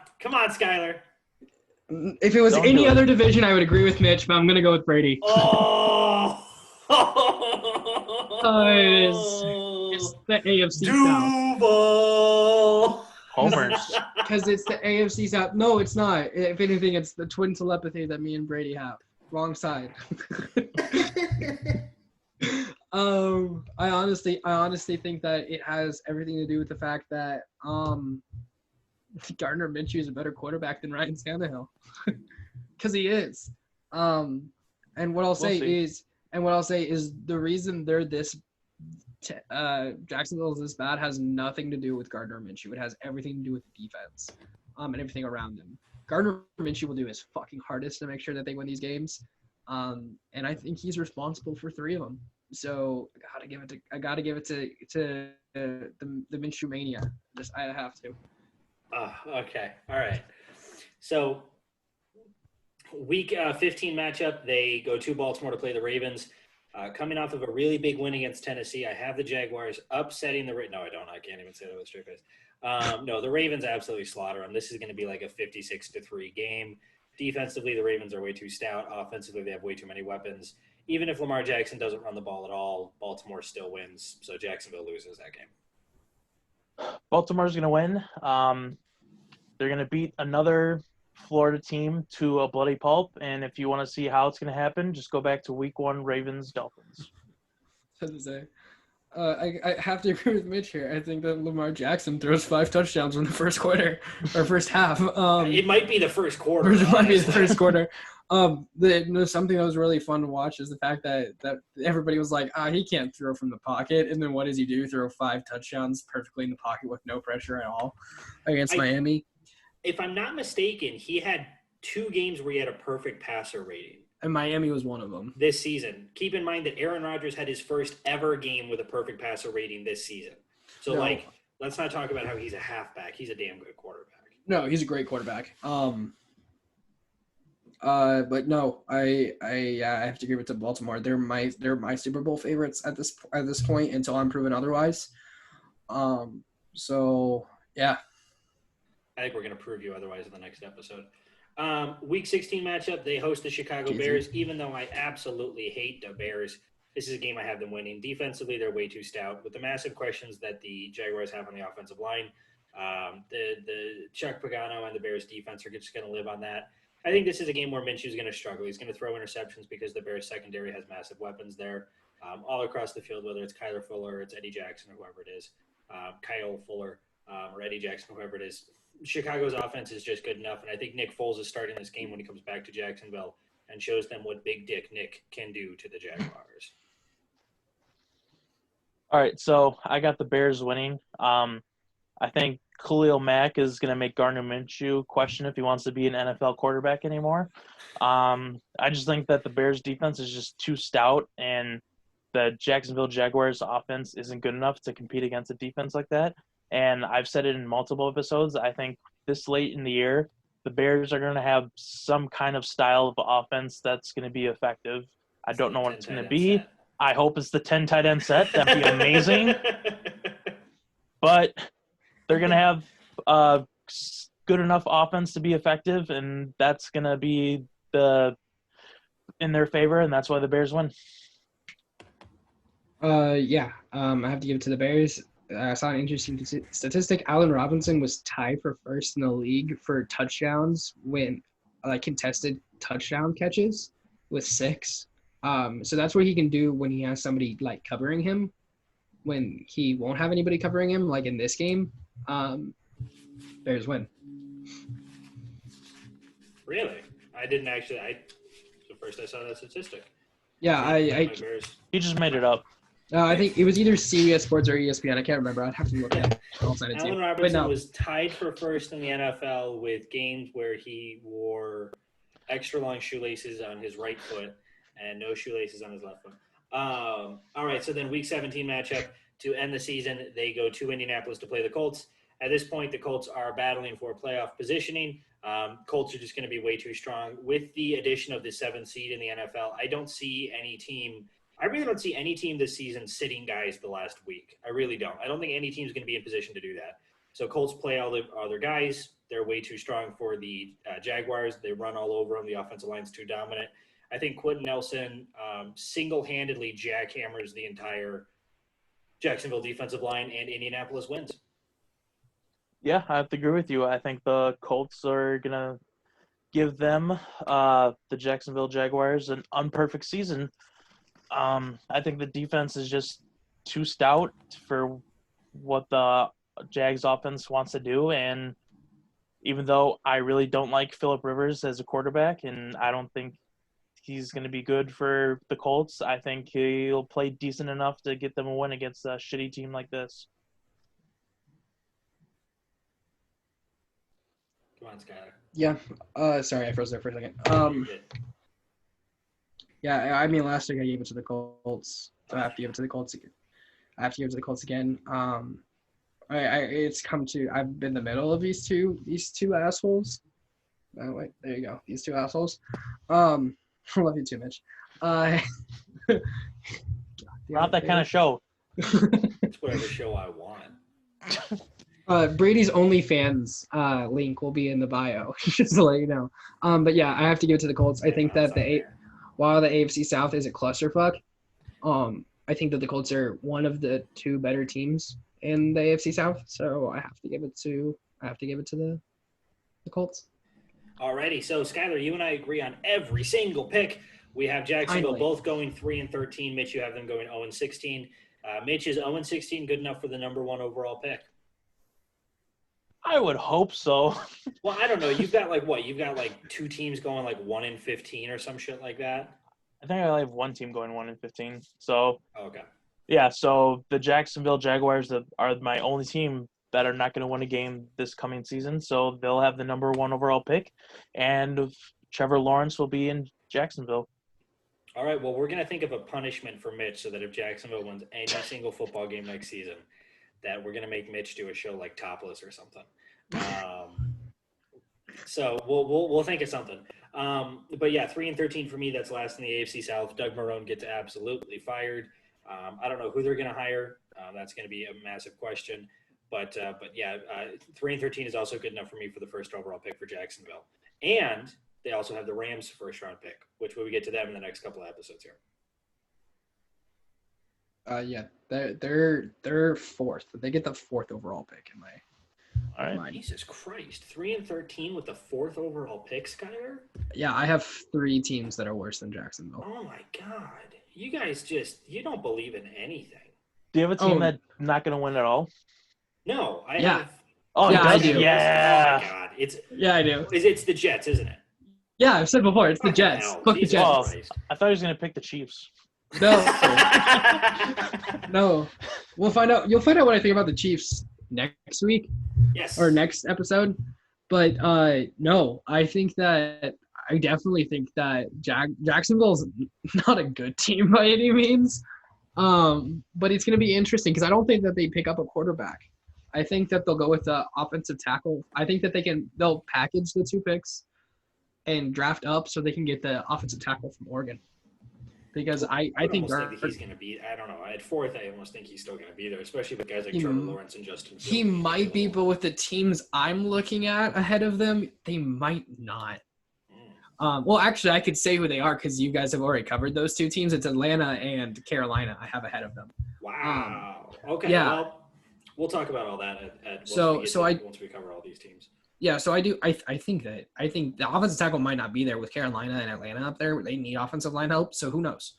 Skyler. If it was any other division, I would agree with Mitch, but I'm going to go with Brady. Oh! It's the AFC Duval! South. Homers. Because it's the AFC South. No, it's not. If anything, it's the twin telepathy that me and Brady have. Wrong side. I honestly think that it has everything to do with the fact that Gardner Minshew is a better quarterback than Ryan Tannehill, because he is. And what I'll say is the reason they're this Jacksonville is this bad has nothing to do with Gardner Minshew. It has everything to do with the defense, and everything around him. Gardner Minshew will do his fucking hardest to make sure that they win these games, and I think he's responsible for 3 of them. So I gotta give it to the Minshew mania. I have to. Okay. All right. So week 15 matchup, they go to Baltimore to play the Ravens. Coming off of a really big win against Tennessee, I have the Jaguars upsetting the – no, I don't. I can't even say that with a straight face. No, the Ravens absolutely slaughter them. This is going to be like a 56-3 game. Defensively, the Ravens are way too stout. Offensively, they have way too many weapons. Even if Lamar Jackson doesn't run the ball at all, Baltimore still wins. So Jacksonville loses that game. Baltimore's going to win. They're going to beat another Florida team to a bloody pulp. And if you want to see how it's going to happen, just go back to Week 1 Ravens-Dolphins. I have to agree with Mitch here. I think that Lamar Jackson throws 5 touchdowns in the first quarter or first half. It might be the first quarter. It might be the first quarter. Something that was really fun to watch is the fact that everybody was like, he can't throw from the pocket. And then what does he do? Throw 5 touchdowns perfectly in the pocket with no pressure at all against Miami. If I'm not mistaken, he had 2 games where he had a perfect passer rating. And Miami was one of them. This season. Keep in mind that Aaron Rodgers had his first ever game with a perfect passer rating this season. So, let's not talk about how he's a halfback. He's a damn good quarterback. No, he's a great quarterback. But no, I have to give it to Baltimore. They're my Super Bowl favorites at this point until I'm proven otherwise. So yeah. I think we're going to prove you otherwise in the next episode. Week 16 matchup, they host the Chicago Easy. Bears. Even though I absolutely hate the Bears, this is a game I have them winning. Defensively, they're way too stout. With the massive questions that the Jaguars have on the offensive line, the Chuck Pagano and the Bears defense are just going to live on that. I think this is a game where Minshew's going to struggle. He's going to throw interceptions because the Bears secondary has massive weapons there all across the field, whether it's Kyler Fuller, or it's Eddie Jackson, or whoever it is, Kyle Fuller, or Eddie Jackson, whoever it is. Chicago's offense is just good enough, and I think Nick Foles is starting this game when he comes back to Jacksonville and shows them what Big Dick Nick can do to the Jaguars. All right, so I got the Bears winning. I think Khalil Mack is going to make Gardner Minshew question if he wants to be an NFL quarterback anymore. I just think that the Bears defense is just too stout, and the Jacksonville Jaguars offense isn't good enough to compete against a defense like that. And I've said it in multiple episodes. I think this late in the year, the Bears are going to have some kind of style of offense that's going to be effective. I don't know what it's going to be. Set. I hope it's the 10 tight end set. That'd be amazing. But they're going to have good enough offense to be effective, and that's going to be in their favor, and that's why the Bears win. I have to give it to the Bears. I saw an interesting statistic. Allen Robinson was tied for first in the league for touchdowns when contested touchdown catches with 6. So that's what he can do when he has somebody covering him, when he won't have anybody covering him, like in this game. Bears win. Really? I didn't actually. The first I saw that statistic. Yeah, he just made it up. I think it was either CBS Sports or ESPN. I can't remember. I'd have to look at it. Allen Robinson was tied for first in the NFL with games where he wore extra long shoelaces on his right foot and no shoelaces on his left foot. All right, so then Week 17 matchup to end the season, they go to Indianapolis to play the Colts. At this point, the Colts are battling for playoff positioning. Colts are just going to be way too strong. With the addition of the 7th seed in the NFL, I really don't see any team this season sitting guys the last week. I really don't. I don't think any team's going to be in position to do that. So Colts play all their guys. They're way too strong for the Jaguars. They run all over them. The offensive line's too dominant. I think Quentin Nelson single-handedly jackhammers the entire Jacksonville defensive line, and Indianapolis wins. Yeah, I have to agree with you. I think the Colts are going to give them, the Jacksonville Jaguars, an unperfect season. I think the defense is just too stout for what the Jags offense wants to do. And even though I really don't like Phillip Rivers as a quarterback, and I don't think he's going to be good for the Colts, I think he'll play decent enough to get them a win against a shitty team like this. Come on, Skyler. Yeah. Sorry, I froze there for a second. Yeah, I mean, last week I gave it to the Colts, so I have to give it to the Colts again. It's come to I've been in the middle of these two assholes. Oh wait, there you go. These two assholes. I love you too, Mitch. Not that kind of show. It's whatever show I want. Brady's OnlyFans link will be in the bio, just to let you know. But yeah, I have to give it to the Colts. I think that while the AFC South is a clusterfuck, I think that the Colts are one of the 2 better teams in the AFC South. So I have to give it to the Colts. Alrighty, so Skyler, you and I agree on every single pick. We have Jacksonville both going 3-13. Mitch, you have them going 0-16. Mitch, is 0-16 good enough for the number 1 overall pick? I would hope so. Well, I don't know. You've got You've got 2 teams going 1-15 or some shit like that. I think I only have one team going 1-15. So okay. Yeah, so the Jacksonville Jaguars are my only team that are not going to win a game this coming season. So they'll have the number 1 overall pick, and Trevor Lawrence will be in Jacksonville. All right. Well, we're going to think of a punishment for Mitch so that if Jacksonville wins any single football game next season, that we're going to make Mitch do a show like Topless or something. So we'll think of something. But yeah, 3-13 for me. That's last in the AFC South. Doug Marrone gets absolutely fired. I don't know who they're going to hire. That's going to be a massive question. But yeah, 3-13 is also good enough for me for the first overall pick for Jacksonville. And they also have the Rams first round pick, which we get to them in the next couple of episodes here. Yeah, they're fourth. They get the fourth overall pick in my. All right. Mind. Jesus Christ, 3-13 with the fourth overall pick, Skyler? Yeah, I have 3 teams that are worse than Jacksonville. Oh my God, you guys you don't believe in anything. Do you have a team that's not going to win at all? No, I Yeah. have. Oh, Yeah, I do. Yeah. Oh my God, Yeah, I do. It's the Jets, isn't it? Yeah, I've said before, it's the Jets. Hell, Fuck the Jesus Jets. Christ. I thought he was going to pick the Chiefs. No. No. We'll find out. You'll find out what I think about the Chiefs next week Yes. or next episode. But no, I definitely think that Jacksonville's not a good team by any means. But it's going to be interesting because I don't think that they pick up a quarterback. I think that they'll go with the offensive tackle. I think that they'll package the 2 picks and draft up so they can get the offensive tackle from Oregon. Because I think that he's going to be. I don't know. At fourth, I almost think he's still going to be there, especially with guys like Trevor Lawrence and Justin Fields. He might be, but with the teams I'm looking at ahead of them, they might not. Well, actually, I could say who they are because you guys have already covered those 2 teams. It's Atlanta and Carolina. I have ahead of them. Wow. Okay. Yeah. Well, we'll talk about all that once we cover all these teams. Yeah, so I do. I think the offensive tackle might not be there with Carolina and Atlanta up there. They need offensive line help, so who knows?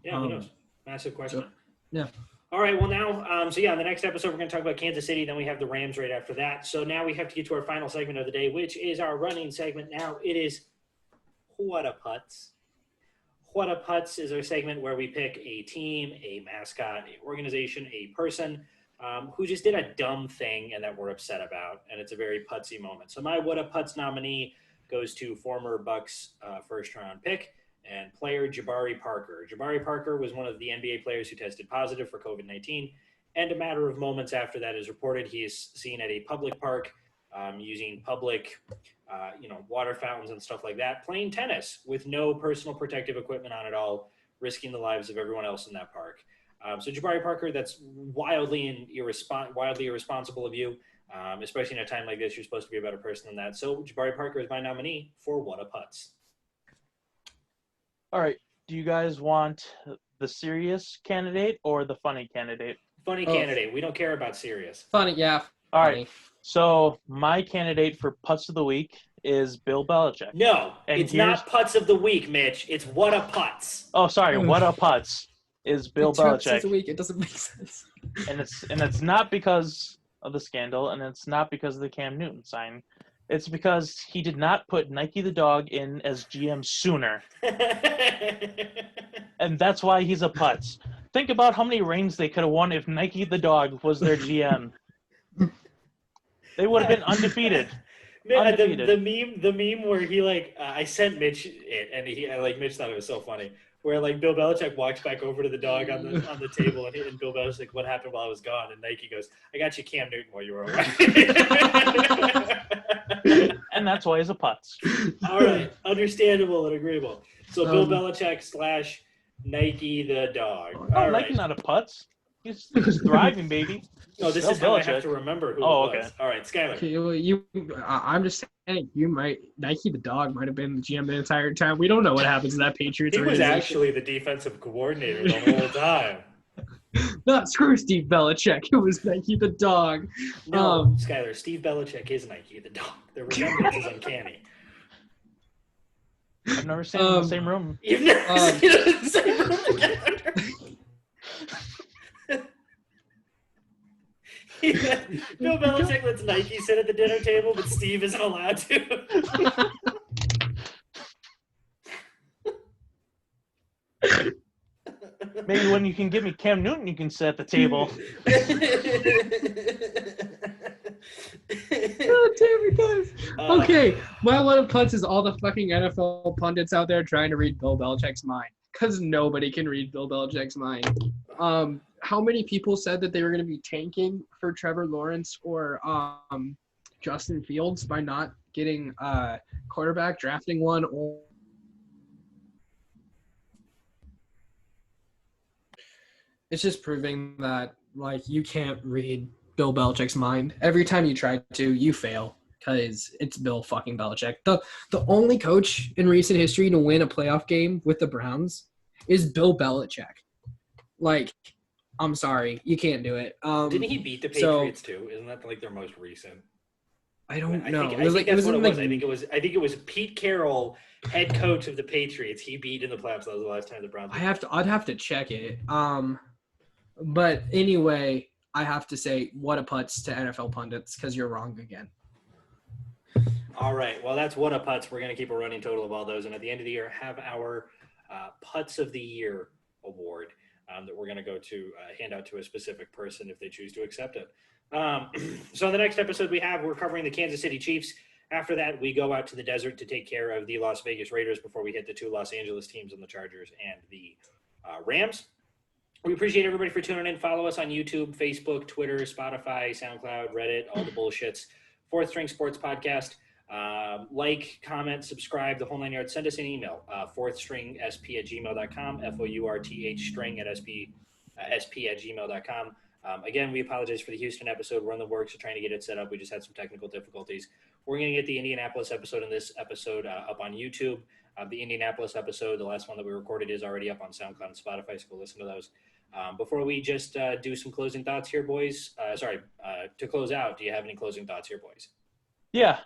Yeah, who knows? Massive question. So, yeah. All right, well now, in the next episode, we're going to talk about Kansas City. Then we have the Rams right after that. So now we have to get to our final segment of the day, which is our running segment. Now it is What a Putz. What a Putz is our segment where we pick a team, a mascot, an organization, a person who just did a dumb thing and that we're upset about, and it's a very putsy moment. So my What a Putz nominee goes to former Bucks first-round pick and player Jabari Parker. Jabari Parker was one of the NBA players who tested positive for COVID-19, and a matter of moments after that is reported he is seen at a public park using public water fountains and stuff like that, playing tennis with no personal protective equipment on at all, risking the lives of everyone else in that park. So Jabari Parker, that's wildly irresponsible of you, especially in a time like this. You're supposed to be a better person than that. So Jabari Parker is my nominee for What a Putz. All right. Do you guys want the serious candidate or the funny candidate? Funny candidate. We don't care about serious. Funny, yeah. All right. So my candidate for Putz of the Week is Bill Belichick. No, it's not Putz of the Week, Mitch. It's What a Putz. Oh, sorry. What a Putz is Bill Belichick. A week. It doesn't make sense. And it's not because of the scandal, and it's not because of the Cam Newton sign. It's because he did not put Nike the dog in as GM sooner. And that's why he's a putz. Think about how many rings they could have won if Nike the dog was their GM. They would have been undefeated. The meme where he I sent Mitch it, and Mitch thought it was so funny. Where Bill Belichick walks back over to the dog on the table, and Bill Belichick's like, "What happened while I was gone?" And Nike goes, "I got you Cam Newton while you were away." And that's why he's a putz. All right, understandable and agreeable. So Bill Belichick / Nike the dog. Oh, Nike's not a putz. He's thriving, baby. No, this is how I have to remember who it was. Okay. All right, Skyler. Okay, well, I'm just saying, Nike the dog might have been the GM the entire time. We don't know what happens to that Patriots organization. He was actually the defensive coordinator the whole time. Not screw Steve Belichick. It was Nike the dog. No, Skyler, Steve Belichick is Nike the dog. The resemblance is uncanny. I've never seen them in the same room. You've never seen them in the same room together. Bill Belichick lets Nike sit at the dinner table, but Steve isn't allowed to. Maybe when you can give me Cam Newton, you can sit at the table. Oh, damn, guys. Okay, my one of punts is all the fucking NFL pundits out there trying to read Bill Belichick's mind, because nobody can read Bill Belichick's mind. How many people said that they were going to be tanking for Trevor Lawrence or Justin Fields by not getting a quarterback, drafting one, or it's just proving that like you can't read Bill Belichick's mind. Every time you try to, you fail because it's Bill fucking Belichick. The only coach in recent history to win a playoff game with the Browns is Bill Belichick. Like, I'm sorry, you can't do it. Didn't he beat the Patriots too? Isn't that like their most recent? I don't know. I think that's what it was. I think it was Pete Carroll, head coach of the Patriots. He beat in the playoffs. That was the last time the Browns. I'd have to check it. But anyway, I have to say, what a putz to NFL pundits because you're wrong again. All right. Well, that's what a putz. We're going to keep a running total of all those. And at the end of the year, have our Putz of the Year award that we're going to go to hand out to a specific person if they choose to accept it. So in the next episode we're covering the Kansas City Chiefs. After that, we go out to the desert to take care of the Las Vegas Raiders before we hit the two Los Angeles teams and the Chargers and the Rams. We appreciate everybody for tuning in. Follow us on YouTube, Facebook, Twitter, Spotify, SoundCloud, Reddit, all the bullshits. Fourth String Sports Podcast. Like, comment, subscribe, the whole 9 yards. Send us an email, fourthstringsp@gmail.com, FOURTH string at sp@gmail.com. Again, we apologize for the Houston episode. We're in the works of trying to get it set up. We just had some technical difficulties. We're going to get the Indianapolis episode and this episode up on YouTube. The Indianapolis episode, the last one that we recorded, is already up on SoundCloud and Spotify, so go listen to those. Before we just do some closing thoughts here, boys, to close out, do you have any closing thoughts here, boys? Yeah.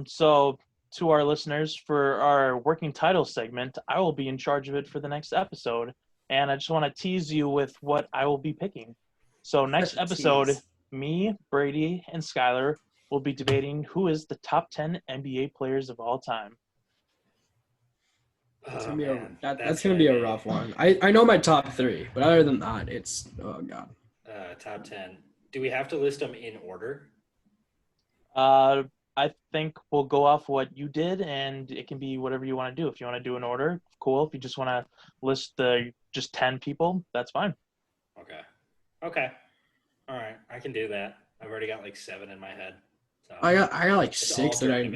So to our listeners, for our working title segment, I will be in charge of it for the next episode. And I just want to tease you with what I will be picking. So next episode, me, Brady, and Skylar will be debating who is the top 10 NBA players of all time. That's gonna be a rough one. I know my top 3, but other than that, it's god. Top 10. Do we have to list them in order? I think we'll go off what you did, and it can be whatever you want to do. If you want to do an order, cool. If you just want to list the just 10 people, that's fine. Okay. All right, I can do that. I've already got like 7 in my head. So I got like 6 that I.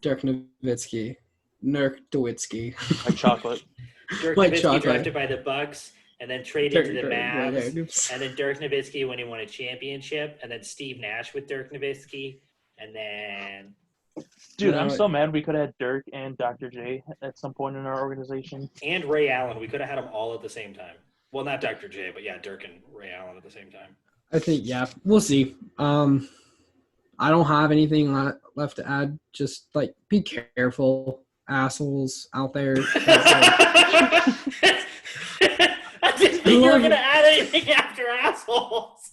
Dirk Nowitzki, Nurk Nowitzki. Like chocolate. Dirk Nowitzki drafted by the Bucks and then traded to the Mavs. And then Dirk Nowitzki when he won a championship. And then Steve Nash with Dirk Nowitzki. And then... Dude, I'm so mad we could have had Dirk and Dr. J at some point in our organization. And Ray Allen. We could have had them all at the same time. Well, not Dr. J, but yeah, Dirk and Ray Allen at the same time. I think, yeah. We'll see. I don't have anything left to add. Just, like, be careful, assholes out there. I didn't think you were going to add anything after assholes.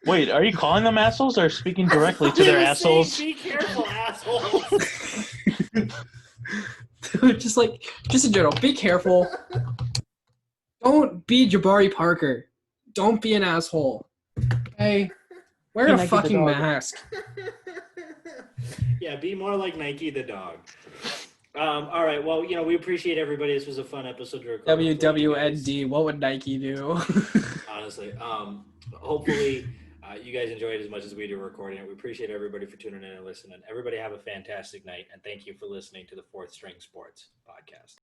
Wait, are you calling them assholes or speaking directly to their assholes? Be careful, assholes. Dude, just in general, be careful. Don't be Jabari Parker. Don't be an asshole. Hey, wear a fucking mask. Yeah, be more like Nike the dog. All right, well, we appreciate everybody. This was a fun episode to record. WWND, what would Nike do? Honestly, hopefully you guys enjoyed as much as we do recording it. We appreciate everybody for tuning in and listening. Everybody have a fantastic night, and thank you for listening to the Fourth String Sports Podcast.